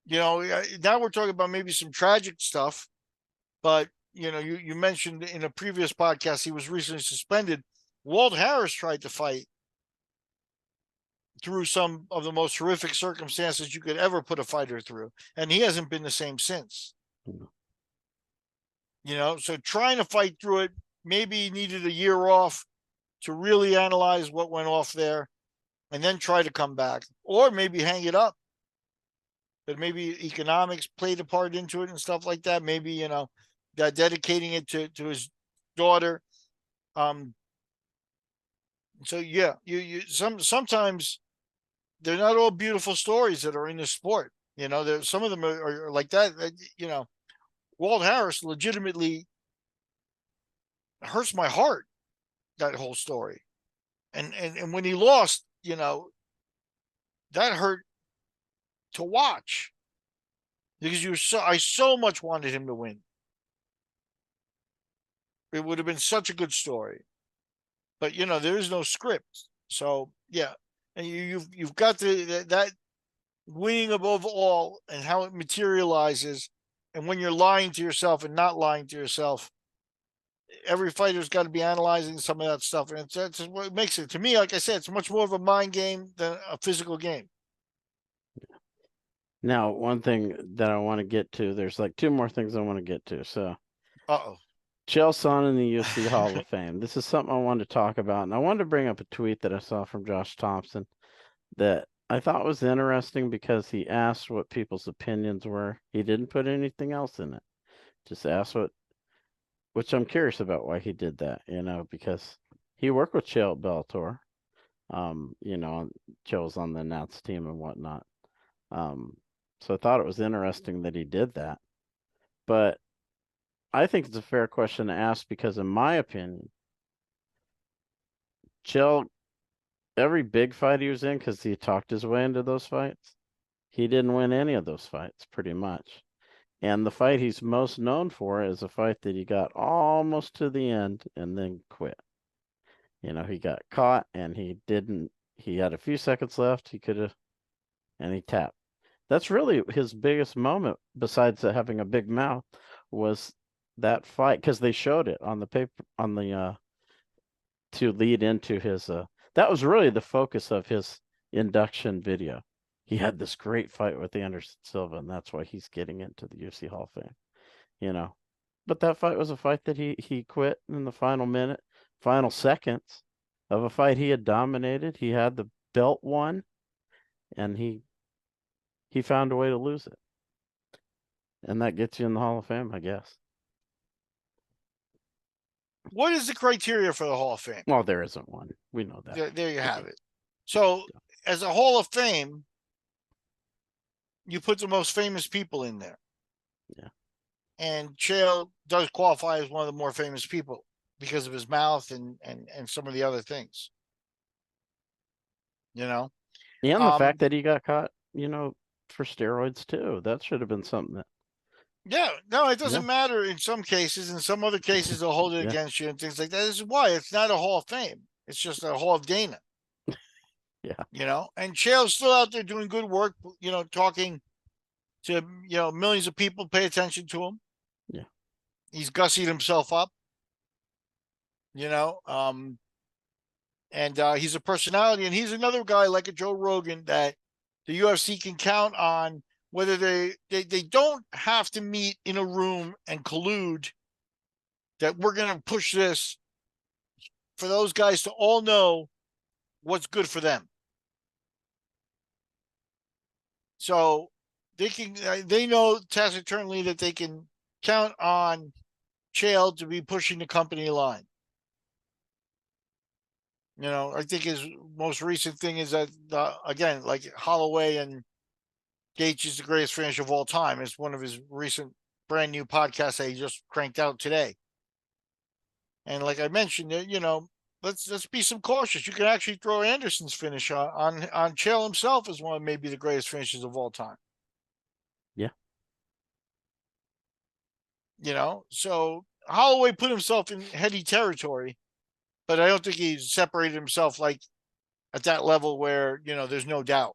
Speaker 3: Now we're talking about maybe some tragic stuff, but you mentioned in a previous podcast he was recently suspended. Walt Harris tried to fight through some of the most horrific circumstances you could ever put a fighter through, and he hasn't been the same since.
Speaker 2: Mhm.
Speaker 3: So trying to fight through it, maybe he needed a year off to really analyze what went off there and then try to come back, or maybe hang it up. But maybe economics played a part into it and stuff like that. Maybe, dedicating it to his daughter. Um, so yeah, sometimes they're not all beautiful stories that are in the sport. There's some of them are like that. Walt Harris legitimately hurts my heart, that whole story. And when he lost, that hurt to watch because I so much wanted him to win. It would have been such a good story, but there is no script. So yeah, and you've got that winning above all and how it materializes, and when you're lying to yourself and not lying to yourself. Every fighter's got to be analyzing some of that stuff, and that's what makes it, to me, like I said, it's much more of a mind game than a physical game.
Speaker 2: Now, one thing that I want to get to, there's like two more things I want to get to. So,
Speaker 3: Uh-oh.
Speaker 2: Chael Sonnen in the UFC Hall of Fame. This is something I wanted to talk about, and I wanted to bring up a tweet that I saw from Josh Thompson that I thought was interesting because he asked what people's opinions were. He didn't put anything else in it. Just asked which I'm curious about why he did that, because he worked with Chael at Bellator. Chael was on the announce team and whatnot. So I thought it was interesting that he did that. But I think it's a fair question to ask because, in my opinion, Chael, every big fight he was in, because he talked his way into those fights, he didn't win any of those fights, pretty much. And the fight he's most known for is a fight that he got almost to the end and then quit. He got caught and he had a few seconds left. He could have, and he tapped. That's really his biggest moment, besides having a big mouth, was that fight, because they showed it on the paper, to lead into his, that was really the focus of his induction video. He had this great fight with Anderson Silva, and that's why he's getting into the UFC Hall of Fame. But that fight was a fight that he quit in the final minute, final seconds of a fight he had dominated. He had the belt won, and he found a way to lose it. And that gets you in the Hall of Fame, I guess.
Speaker 3: What is the criteria for the Hall of Fame?
Speaker 2: Well, there isn't one. We know that.
Speaker 3: There you have it. So, as a Hall of Fame, you put the most famous people in there.
Speaker 2: Yeah.
Speaker 3: And Chael does qualify as one of the more famous people because of his mouth and some of the other things. You know?
Speaker 2: And the fact that he got caught, for steroids too. That should have been something that.
Speaker 3: Yeah, no, it doesn't matter in some cases. In some other cases, they'll hold it against you and things like that. This is why it's not a Hall of Fame. It's just a Hall of Dana.
Speaker 2: Yeah.
Speaker 3: And Chael's still out there doing good work, talking to, millions of people pay attention to him.
Speaker 2: Yeah.
Speaker 3: He's gussied himself up, and he's a personality, and he's another guy like a Joe Rogan that the UFC can count on, whether they don't have to meet in a room and collude that we're going to push this, for those guys to all know what's good for them. So they know taciturnly that they can count on Chael to be pushing the company line. I think his most recent thing is that, again, like Holloway and Gates is the greatest finisher of all time. It's one of his recent brand new podcasts that he just cranked out today. And like I mentioned, let's be some cautious. You can actually throw Anderson's finish on Chael himself as one of maybe the greatest finishers of all time.
Speaker 2: Yeah.
Speaker 3: So Holloway put himself in heady territory, but I don't think he separated himself like at that level where, there's no doubt.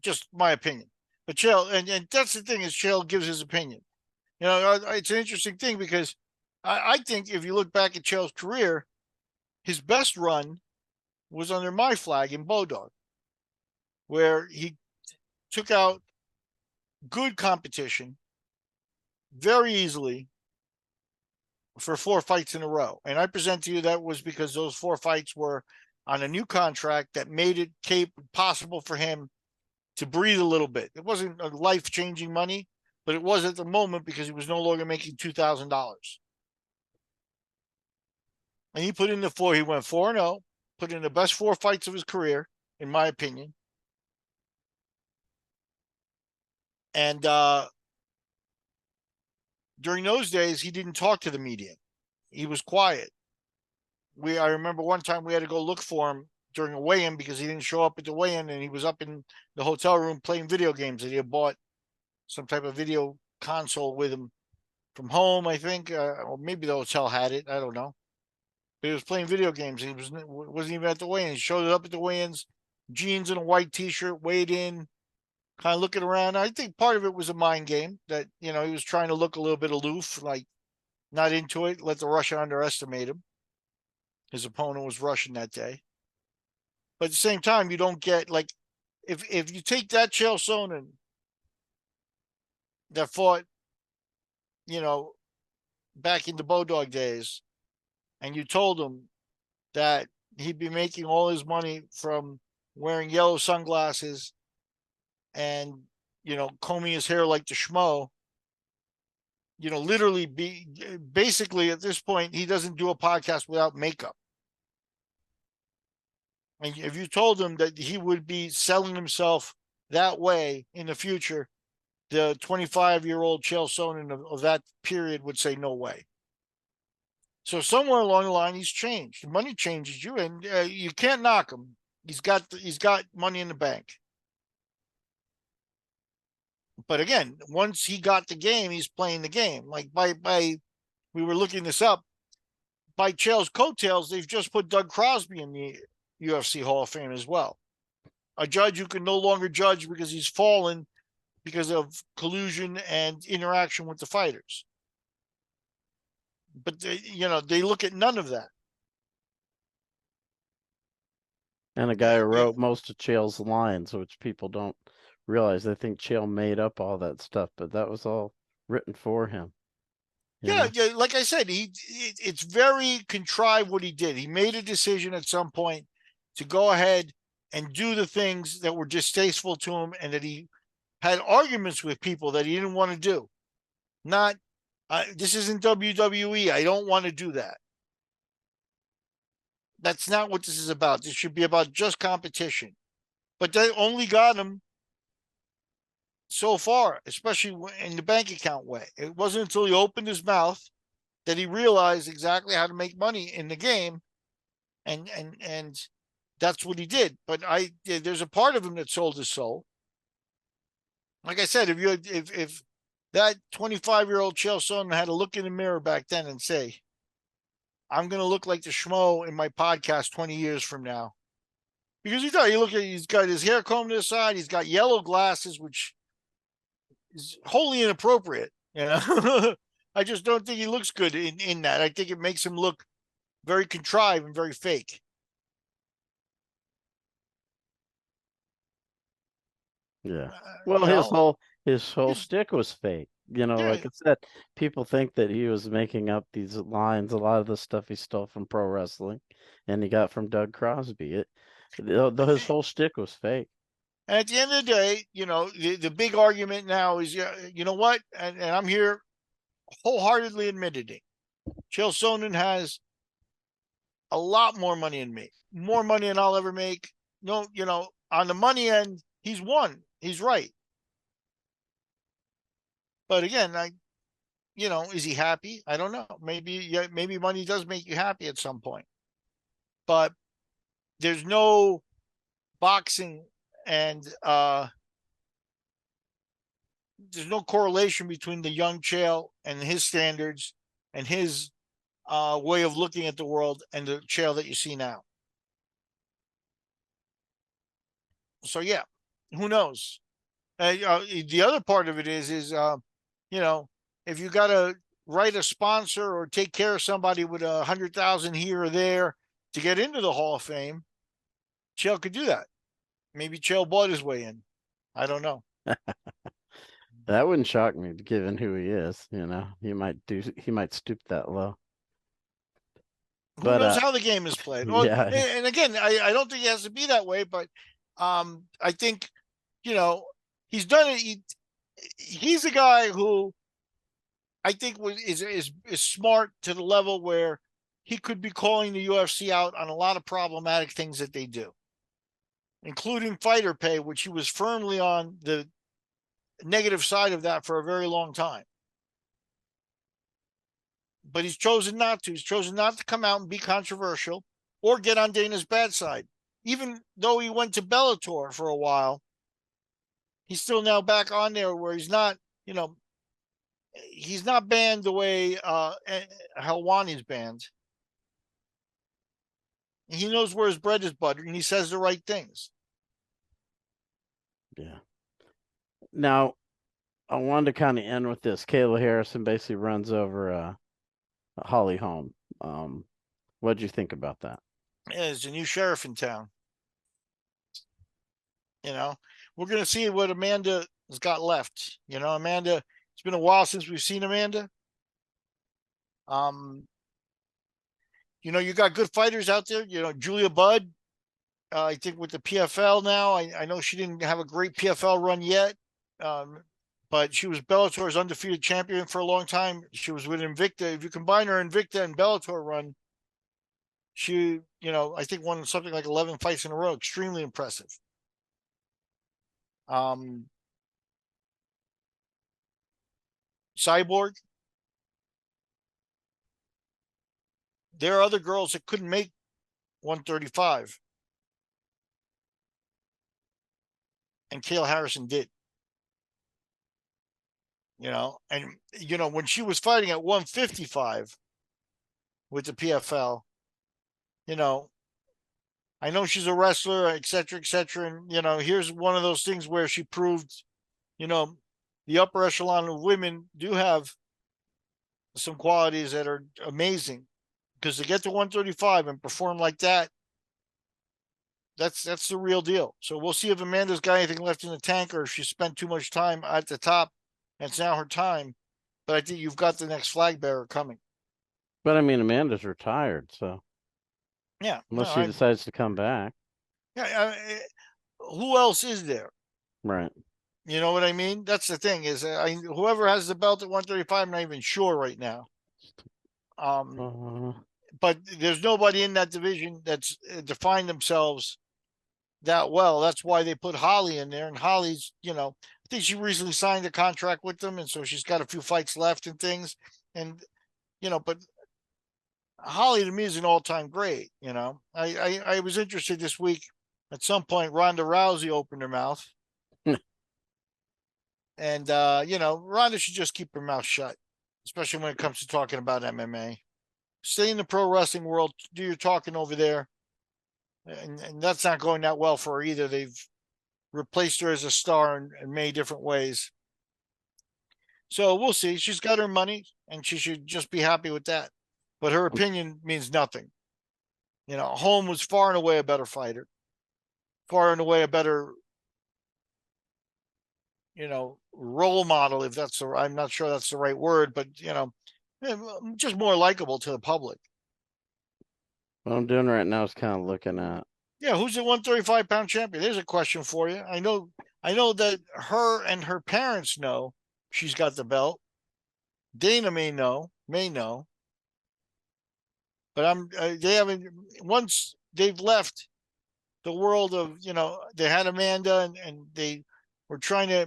Speaker 3: Just my opinion. But Chael, and that's the thing, is Chael gives his opinion. It's an interesting thing because I think if you look back at Chael's career, his best run was under my flag in Bodog, where he took out good competition very easily for 4 fights in a row. And I present to you that was because those 4 fights were on a new contract that made it possible for him to breathe a little bit. It wasn't a life-changing money, but it was at the moment because he was no longer making $2,000. And he put in the 4. He went 4-0, put in the best 4 fights of his career, in my opinion. And during those days, he didn't talk to the media. He was quiet. I remember one time we had to go look for him during a weigh-in because he didn't show up at the weigh-in, and he was up in the hotel room playing video games. And he had bought some type of video console with him from home, I think, or maybe the hotel had it. I don't know. But he was playing video games. He wasn't even at the weigh-in. He showed up at the weigh-ins, jeans and a white T-shirt, weighed in, kind of looking around. I think part of it was a mind game that, he was trying to look a little bit aloof, like not into it, let the Russian underestimate him. His opponent was Russian that day. But at the same time, you don't get, like, if you take that Chael Sonnen that fought, back in the Bodog days, and you told him that he'd be making all his money from wearing yellow sunglasses and, combing his hair like the schmo, literally basically at this point, he doesn't do a podcast without makeup. And if you told him that he would be selling himself that way in the future, the 25-year-old Chael Sonnen of that period would say, no way. So somewhere along the line, he's changed. Money changes you, and you can't knock him. He's got money in the bank. But again, once he got the game, he's playing the game. Like we were looking this up, by Chael's coattails, they've just put Doug Crosby in the UFC Hall of Fame as well. A judge who can no longer judge because he's fallen because of collusion and interaction with the fighters. But they look at none of that.
Speaker 2: And a guy who wrote most of Chael's lines, which people don't realize. They think Chael made up all that stuff, but that was all written for him.
Speaker 3: Yeah, like I said, it's very contrived what he did. He made a decision at some point to go ahead and do the things that were distasteful to him and that he had arguments with people that he didn't want to do. Not, this isn't WWE. I don't want to do that. That's not what this is about. This should be about just competition. But that only got him so far, especially in the bank account way. It wasn't until he opened his mouth that he realized exactly how to make money in the game, and that's what he did. But there's a part of him that sold his soul. Like I said, if that 25-year-old Chael Sonnen had to look in the mirror back then and say, I'm going to look like the schmo in my podcast 20 years from now. Because he thought, he's got his hair combed to the side. He's got yellow glasses, which is wholly inappropriate. You know, I just don't think he looks good in that. I think it makes him look very contrived and very fake.
Speaker 2: Yeah. Well, his whole
Speaker 3: He's-
Speaker 2: shtick was fake. You know,
Speaker 3: Yeah.
Speaker 2: like I said, people think that he was making up these lines. A lot of the stuff he stole from pro wrestling, and he got from Doug Crosby. His whole shtick was fake.
Speaker 3: And at the end of the day, you know, the big argument now is, you know what? And I'm here wholeheartedly admitting it. Chael Sonnen has a lot more money than me, more money than I'll ever make. No, you know, on the money end, he's won. He's right. But again, you know, is he happy? I don't know. Maybe money does make you happy at some point. But there's no boxing and there's no correlation between the young Chael and his standards and his way of looking at the world and the Chael that you see now. So yeah, who knows? The other part of it is you know, if you got to write a sponsor or take care of somebody with 100,000 here or there to get into the Hall of Fame, Chael could do that. Maybe Chael bought his way in. I don't know.
Speaker 2: That wouldn't shock me, given who he is. You know, he might stoop that low.
Speaker 3: Who knows how the game is played? Well,
Speaker 2: yeah.
Speaker 3: and again, I don't think it has to be that way, but I think, you know, he's done it. He's a guy who I think is smart to the level where he could be calling the UFC out on a lot of problematic things that they do, including fighter pay, which he was firmly on the negative side of that for a very long time. But he's chosen not to. He's chosen not to come out and be controversial or get on Dana's bad side. Even though he went to Bellator for a while, he's still now back on there where he's not, you know, he's not banned the way Helwani's banned. He knows where his bread is buttered, and he says the right things.
Speaker 2: Yeah. Now, I wanted to kind of end with this. Kayla Harrison basically runs over Holly Holm. What'd you think about that?
Speaker 3: Yeah, there's a new sheriff in town. You know, we're going to see what Amanda has got left. You know, Amanda, it's been a while since we've seen Amanda. You know, you got good fighters out there. You know, Julia Budd, I think with the PFL now. I know she didn't have a great PFL run yet, but she was Bellator's undefeated champion for a long time. She was with Invicta. If you combine her Invicta and Bellator run, she, you know, I think won something like 11 fights in a row. Extremely impressive. Cyborg. There are other girls that couldn't make 135. And Kayla Harrison did. You know, and, you know, when she was fighting at 155 with the PFL, you know, I know she's a wrestler, et cetera, and, you know, here's one of those things where she proved, you know, the upper echelon of women do have some qualities that are amazing, because to get to 135 and perform like that, that's the real deal. So we'll see if Amanda's got anything left in the tank, or if she spent too much time at the top and it's now her time. But I think you've got the next flag bearer coming.
Speaker 2: But I mean, Amanda's retired, so
Speaker 3: yeah,
Speaker 2: unless she decides to come back,
Speaker 3: yeah. Who else is there?
Speaker 2: right?
Speaker 3: You know what I mean? That's the thing is, whoever has the belt at 135, I'm not even sure right now. But there's nobody in that division that's defined themselves that well. That's why they put Holly in there. And Holly's, I think she recently signed a contract with them. And so she's got a few fights left and things. And, but Holly to me is an all-time great. I was interested this week. At some point, Ronda Rousey opened her mouth. And, Ronda should just keep her mouth shut, especially when it comes to talking about MMA. Stay in the pro wrestling world, do your talking over there. And that's not going that well for her either. They've replaced her as a star in many different ways. So we'll see. She's got her money, and she should just be happy with that. But her opinion means nothing. Holm was far and away a better fighter, far and away a better, role model, if that's I'm not sure that's the right word, but, just more likable to the public.
Speaker 2: What I'm doing right now is kind of looking at.
Speaker 3: Yeah, who's the 135-pound champion? There's a question for you. I know that her and her parents know she's got the belt. Dana may know, but they haven't. Once they've left the world of, they had Amanda and they were trying to,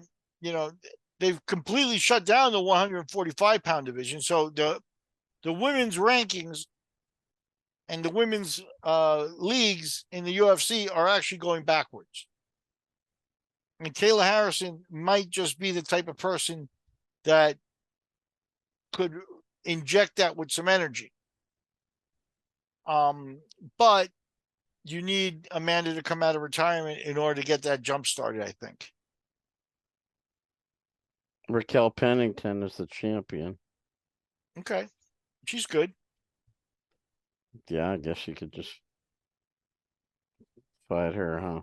Speaker 3: they've completely shut down the 145-pound division. So the women's rankings and the women's leagues in the UFC are actually going backwards. And Kayla Harrison might just be the type of person that could inject that with some energy. But you need Amanda to come out of retirement in order to get that jump started, I think.
Speaker 2: Raquel Pennington is the champion.
Speaker 3: Okay. She's good.
Speaker 2: Yeah, I guess you could just fight her, huh?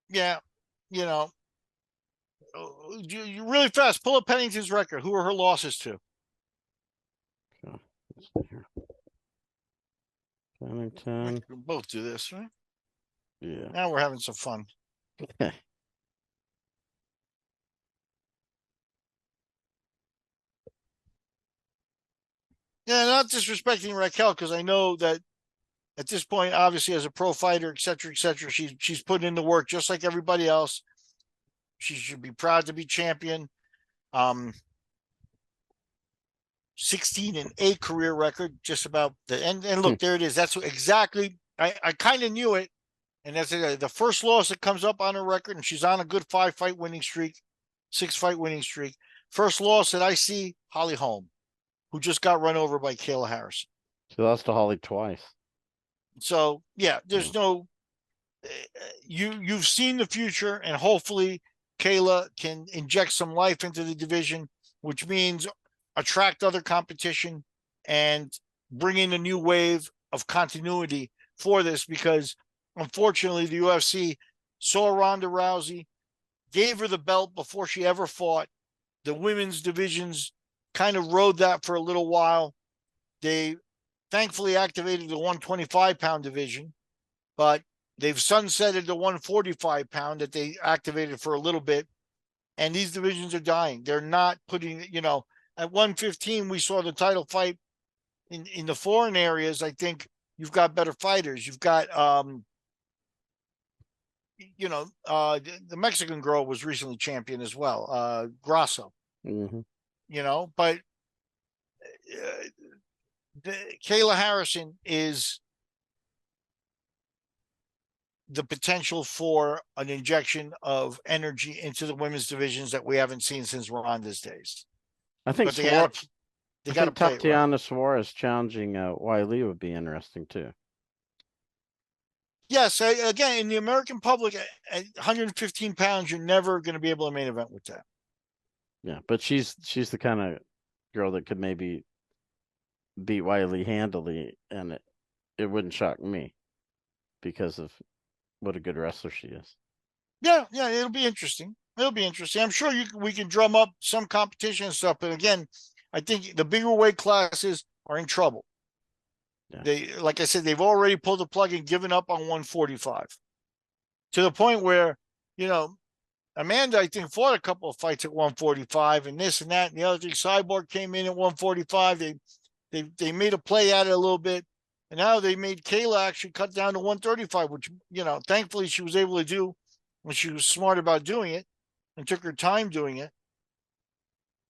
Speaker 3: Yeah. You really fast, pull up Pennington's record. Who are her losses to?
Speaker 2: Okay. Let's see here. Pennington.
Speaker 3: We'll both do this, right?
Speaker 2: Yeah.
Speaker 3: Now we're having some fun.
Speaker 2: Okay.
Speaker 3: Yeah, not disrespecting Raquel, because I know that at this point, obviously, as a pro fighter, et cetera, she's put in the work just like everybody else. She should be proud to be champion. 16-8 career record, just about the end. And look, there it is. That's exactly. I kind of knew it, and that's it. The first loss that comes up on her record, and she's on a good 5-fight winning streak, 6-fight winning streak. First loss that I see, Holly Holm, who just got run over by Kayla Harrison.
Speaker 2: She lost to Holly twice.
Speaker 3: So yeah, there's no. You've seen the future, and hopefully Kayla can inject some life into the division, which means attract other competition and bring in a new wave of continuity for this, because unfortunately the UFC saw Ronda Rousey, gave her the belt before she ever fought. The women's divisions kind of rode that for a little while. They thankfully activated the 125-pound division, but they've sunsetted the 145-pound that they activated for a little bit. And these divisions are dying. They're not putting, at 115, we saw the title fight in the foreign areas. I think you've got better fighters. You've got, the Mexican girl was recently champion as well, Grasso.
Speaker 2: Mm-hmm.
Speaker 3: But Kayla Harrison is the potential for an injection of energy into the women's divisions that we haven't seen since Ronda's days.
Speaker 2: I think
Speaker 3: they got to play it
Speaker 2: Tatiana
Speaker 3: right.
Speaker 2: Suarez challenging Wiley would be interesting too.
Speaker 3: Yes, again, in the American public, at 115 pounds, you're never going to be able to main event with that.
Speaker 2: Yeah, but she's the kind of girl that could maybe beat Wiley handily, and it wouldn't shock me because of what a good wrestler she is.
Speaker 3: Yeah, it'll be interesting. I'm sure we can drum up some competition and stuff, but again, I think the bigger weight classes are in trouble. Yeah. Like I said, they've already pulled the plug and given up on 145 to the point where, Amanda, I think, fought a couple of fights at 145 and this and that and the other thing. Cyborg came in at 145. They made a play at it a little bit. And now they made Kayla actually cut down to 135, which, thankfully she was able to do when she was smart about doing it and took her time doing it.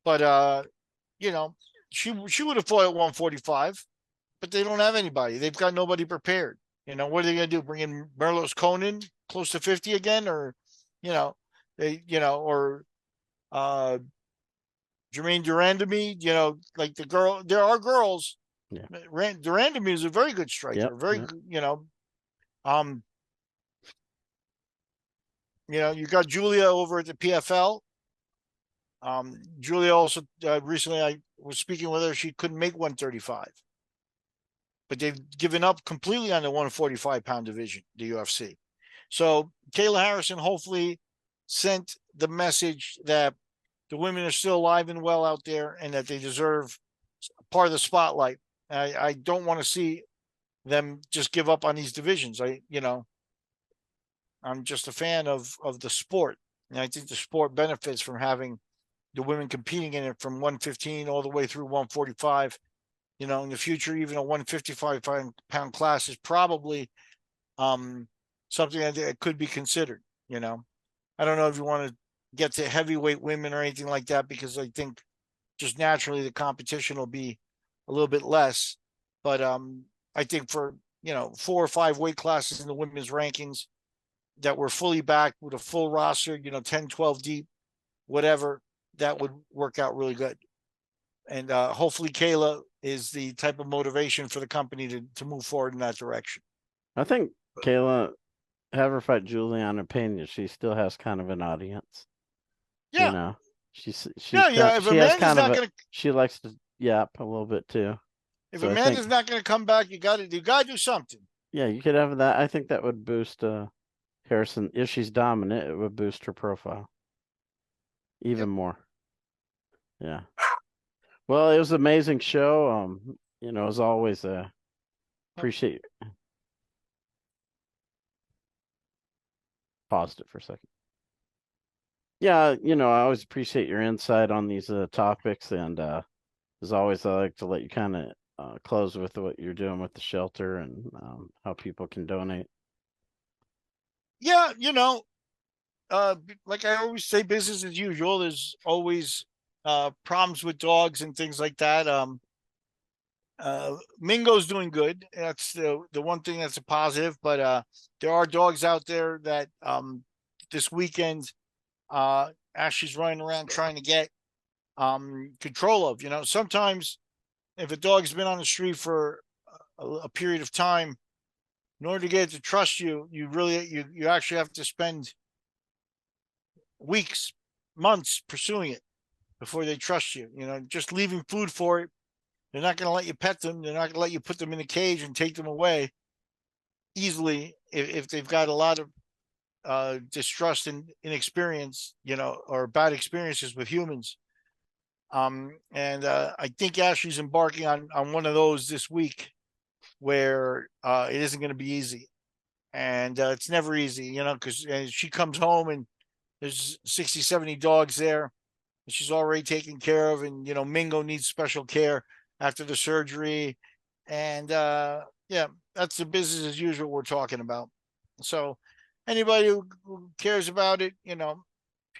Speaker 3: But, she would have fought at 145, but they don't have anybody. They've got nobody prepared. What are they going to do? Bring in Merlos Conan close to 50 again? Or, or Jermaine Durandamy, like the girl, there are girls.
Speaker 2: Yeah.
Speaker 3: Durandamy is a very good striker.
Speaker 2: Yep,
Speaker 3: Very,
Speaker 2: yep.
Speaker 3: You got Julia over at the PFL. Julia also recently, I was speaking with her. She couldn't make 135, but they've given up completely on the 145-pound division, the UFC. So Kayla Harrison hopefully sent the message that the women are still alive and well out there and that they deserve part of the spotlight. I don't want to see them just give up on these divisions. I'm just a fan of the sport. And I think the sport benefits from having the women competing in it from 115 all the way through 145. In the future, even a 155-pound class is probably something that could be considered. I don't know if you want to get to heavyweight women or anything like that, because I think just naturally the competition will be a little bit less. But I think for 4 or 5 weight classes in the women's rankings that were fully backed with a full roster, 10, 12 deep, whatever, that would work out really good. And hopefully Kayla is the type of motivation for the company to move forward in that direction.
Speaker 2: I think Kayla, have her fight Juliana Pena. She still has kind of an audience.
Speaker 3: Yeah.
Speaker 2: She's
Speaker 3: yeah. If
Speaker 2: she has
Speaker 3: Amanda's
Speaker 2: kind
Speaker 3: not
Speaker 2: of
Speaker 3: going to,
Speaker 2: she likes to yap a little bit too.
Speaker 3: if
Speaker 2: So
Speaker 3: Amanda's not going to come back, you got to do something.
Speaker 2: Yeah, you could have that. I think that would boost Harrison. If she's dominant, it would boost her profile even more. Yeah. Well, it was an amazing show. As always, appreciate. Paused it for a second. Yeah, I always appreciate your insight on these topics, and as always, I like to let you kind of close with what you're doing with the shelter and how people can donate.
Speaker 3: Yeah, like I always say, business as usual. There's always problems with dogs and things like that. Mingo's doing good. That's the one thing that's a positive. But there are dogs out there that this weekend Ashley's running around trying to get control of. Sometimes if a dog's been on the street for a period of time, in order to get it to trust you, you actually have to spend weeks, months pursuing it before they trust you. Just leaving food for it. They're not going to let you pet them. They're not going to let you put them in a cage and take them away easily if they've got a lot of distrust and inexperience, or bad experiences with humans. And I think Ashley's embarking on one of those this week where it isn't going to be easy. And it's never easy, because she comes home and there's 60, 70 dogs there that she's already taken care of. And, Mingo needs special care after the surgery. And yeah, that's the business as usual we're talking about. So anybody who cares about it, if you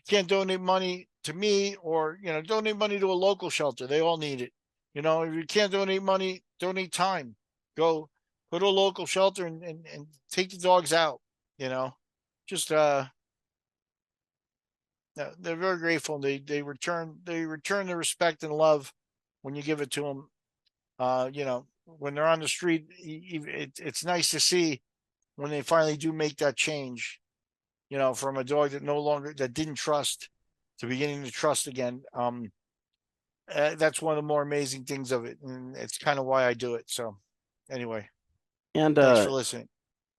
Speaker 3: can't donate money to me or, donate money to a local shelter. They all need it. If you can't donate money, donate time. Go to a local shelter and take the dogs out, just they're very grateful. They return the respect and love when you give it to them. When they're on the street, it's nice to see when they finally do make that change, from a dog that didn't trust to beginning to trust again. That's one of the more amazing things of it. And it's kind of why I do it. So anyway,
Speaker 2: and
Speaker 3: thanks for listening.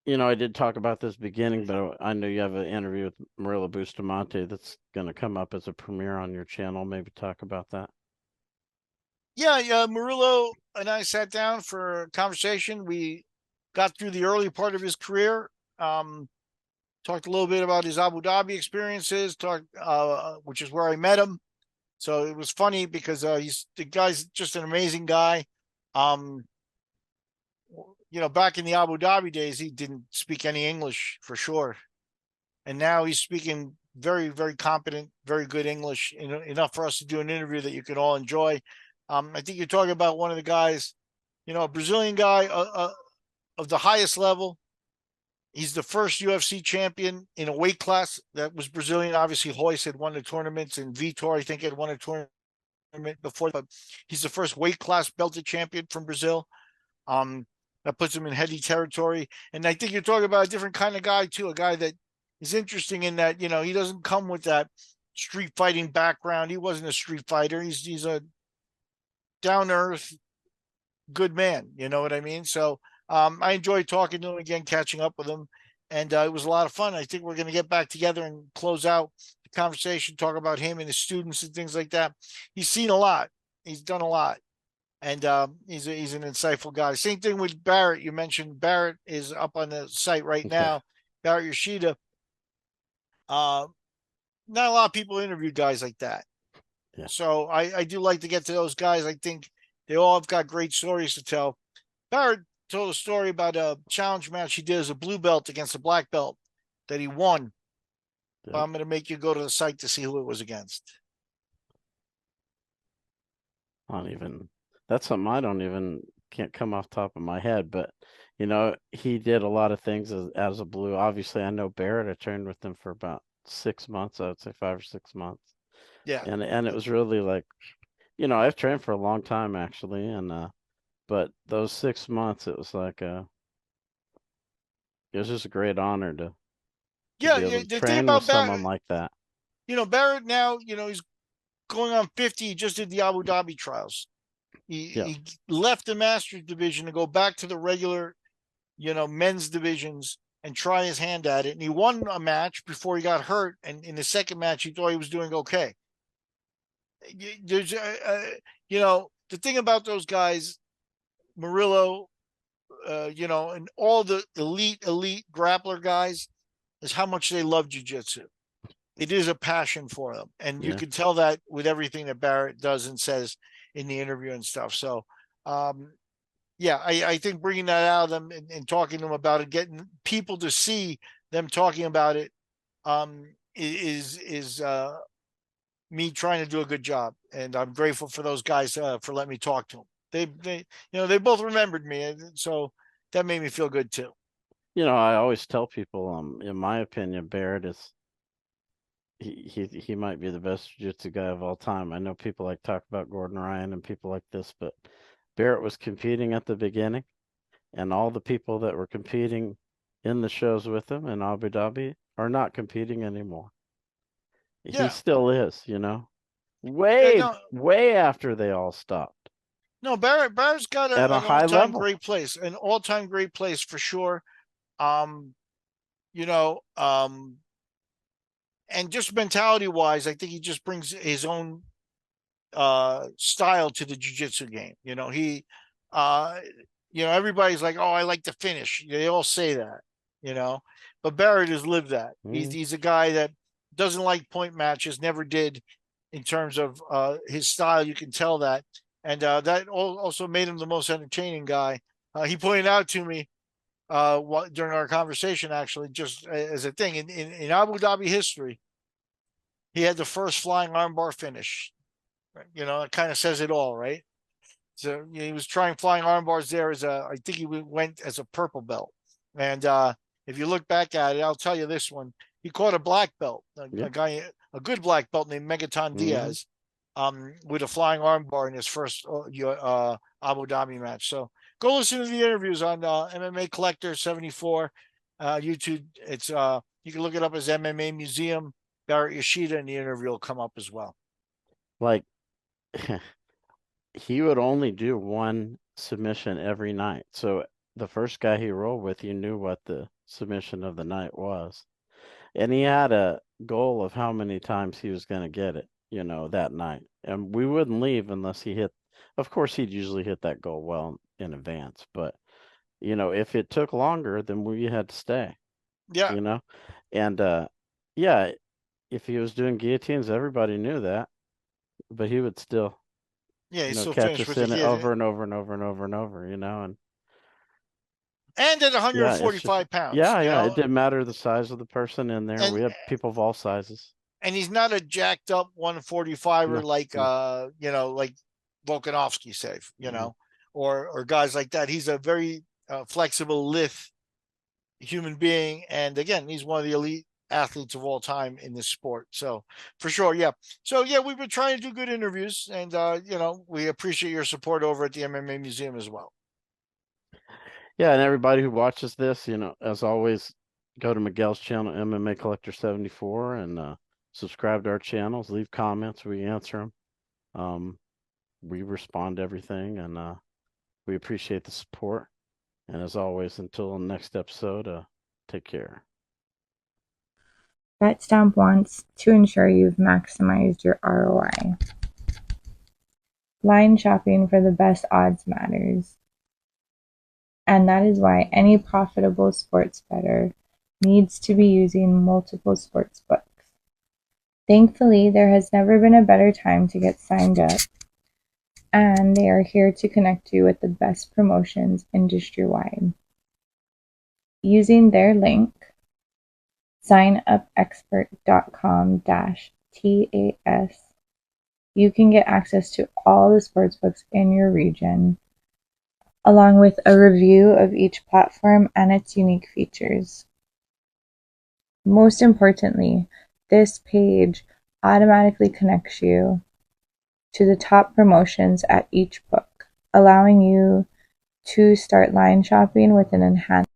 Speaker 2: I did talk about this beginning, but I know you have an interview with Marilla Bustamante that's going to come up as a premiere on your channel. Maybe talk about that.
Speaker 3: Yeah, Murillo and I sat down for a conversation. We got through the early part of his career, talked a little bit about his Abu Dhabi experiences, which is where I met him. So it was funny because the guy's just an amazing guy. Um, back in the Abu Dhabi days, he didn't speak any English for sure, and now he's speaking very, very competent, very good English, enough for us to do an interview that you can all enjoy. I think you're talking about one of the guys, a Brazilian guy of the highest level. He's the first UFC champion in a weight class that was Brazilian. Obviously, Royce had won the tournaments, and Vitor, I think, had won a tournament before, but he's the first weight class belted champion from Brazil. That puts him in heady territory. And I think you're talking about a different kind of guy, too, a guy that is interesting in that, he doesn't come with that street fighting background. He wasn't a street fighter. He's a down-to-earth, good man. You know what I mean? So I enjoyed talking to him again, catching up with him. And it was a lot of fun. I think we're going to get back together and close out the conversation, talk about him and his students and things like that. He's seen a lot. He's done a lot. And he's an insightful guy. Same thing with Barrett. You mentioned Barrett is up on the site right now. Barrett Yoshida. Not a lot of people interview guys like that. Yeah. So I do like to get to those guys. I think they all have got great stories to tell. Barrett told a story about a challenge match he did as a blue belt against a black belt that he won. Yeah. But I'm going to make you go to the site to see who it was against.
Speaker 2: That's something can't come off the top of my head, but he did a lot of things as a blue. Obviously, I know Barrett. I trained with him for about 6 months. I would say 5 or 6 months.
Speaker 3: Yeah.
Speaker 2: And it was really like, I've trained for a long time actually. And, but those 6 months, it was like, it was just a great honor to be able to train with someone like that.
Speaker 3: Barrett now, he's going on 50. He just did the Abu Dhabi trials. He left the Masters division to go back to the regular, men's divisions and try his hand at it. And he won a match before he got hurt. And in the second match, he thought he was doing okay. There's, the thing about those guys, Murillo, and all the elite grappler guys is how much they love jiu-jitsu. It is a passion for them. And you can tell that with everything that Barrett does and says in the interview and stuff. So, I think bringing that out of them and talking to them about it, getting people to see them talking about it, is me trying to do a good job. And I'm grateful for those guys for letting me talk to them. They both remembered me, and so that made me feel good too.
Speaker 2: I always tell people, in my opinion, Barrett is. He might be the best jiu-jitsu guy of all time. I know people like talk about Gordon Ryan and people like this, but Barrett was competing at the beginning, and all the people that were competing in the shows with him in Abu Dhabi are not competing anymore. Yeah. He still is, way after they all stopped.
Speaker 3: No, Barrett's got
Speaker 2: at a high level,
Speaker 3: great place, an all-time great place for sure. And just mentality-wise, I think he just brings his own style to the jiu-jitsu game. Everybody's like, "Oh, I like to finish." They all say that, but Barrett has lived that. He's a guy that doesn't like point matches, never did, in terms of his style. You can tell that, and that also made him the most entertaining guy. He pointed out to me during our conversation, actually, just as a thing in Abu Dhabi history, he had the first flying armbar finish. It kind of says it all, right? So he was trying flying armbars there I think he went as a purple belt. And if you look back at it, I'll tell you this one. He caught a black belt, a good black belt named Megaton Diaz, with a flying armbar in his first Abu Dhabi match. So go listen to the interviews on MMA Collector 74 YouTube. It's you can look it up as MMA Museum. Barrett Yoshida, and the interview will come up as well.
Speaker 2: Like he would only do one submission every night. So the first guy he rolled with, you knew what the submission of the night was. And he had a goal of how many times he was going to get it, that night. And we wouldn't leave unless he hit. Of course, he'd usually hit that goal well in advance. But, if it took longer, then we had to stay.
Speaker 3: Yeah.
Speaker 2: And yeah, if he was doing guillotines, everybody knew that, but he would still,
Speaker 3: Yeah,
Speaker 2: you
Speaker 3: he's
Speaker 2: know,
Speaker 3: still
Speaker 2: catch
Speaker 3: finished
Speaker 2: us
Speaker 3: with the
Speaker 2: in it
Speaker 3: guillotine.
Speaker 2: over and over and over and over and over,
Speaker 3: And at
Speaker 2: yeah, it's just
Speaker 3: 145 pounds,
Speaker 2: yeah, it didn't matter the size of the person in there.
Speaker 3: and
Speaker 2: We had people of all sizes.
Speaker 3: and he's not a jacked up 145er
Speaker 2: No,
Speaker 3: like
Speaker 2: no,
Speaker 3: like Volkanovski, say,
Speaker 2: no.
Speaker 3: or guys like that. He's a very flexible, lithe human being, and again, he's one of the elite athletes of all time in this sport. So for sure, yeah. So yeah, we've been trying to do good interviews, and we appreciate your support over at the MMA Museum as well.
Speaker 2: Yeah, and everybody who watches this, as always, go to Miguel's channel, MMA Collector 74, and subscribe to our channels. Leave comments. We answer them. We respond to everything, and we appreciate the support. And as always, until the next episode, take care.
Speaker 4: BetStamp wants to ensure you've maximized your ROI. Line shopping for the best odds matters. And that is why any profitable sports bettor needs to be using multiple sports books. Thankfully, there has never been a better time to get signed up, and they are here to connect you with the best promotions industry-wide. Using their link, signupexpert.com-TAS, you can get access to all the sportsbooks in your region, along with a review of each platform and its unique features. Most importantly, this page automatically connects you to the top promotions at each book, allowing you to start line shopping with an enhanced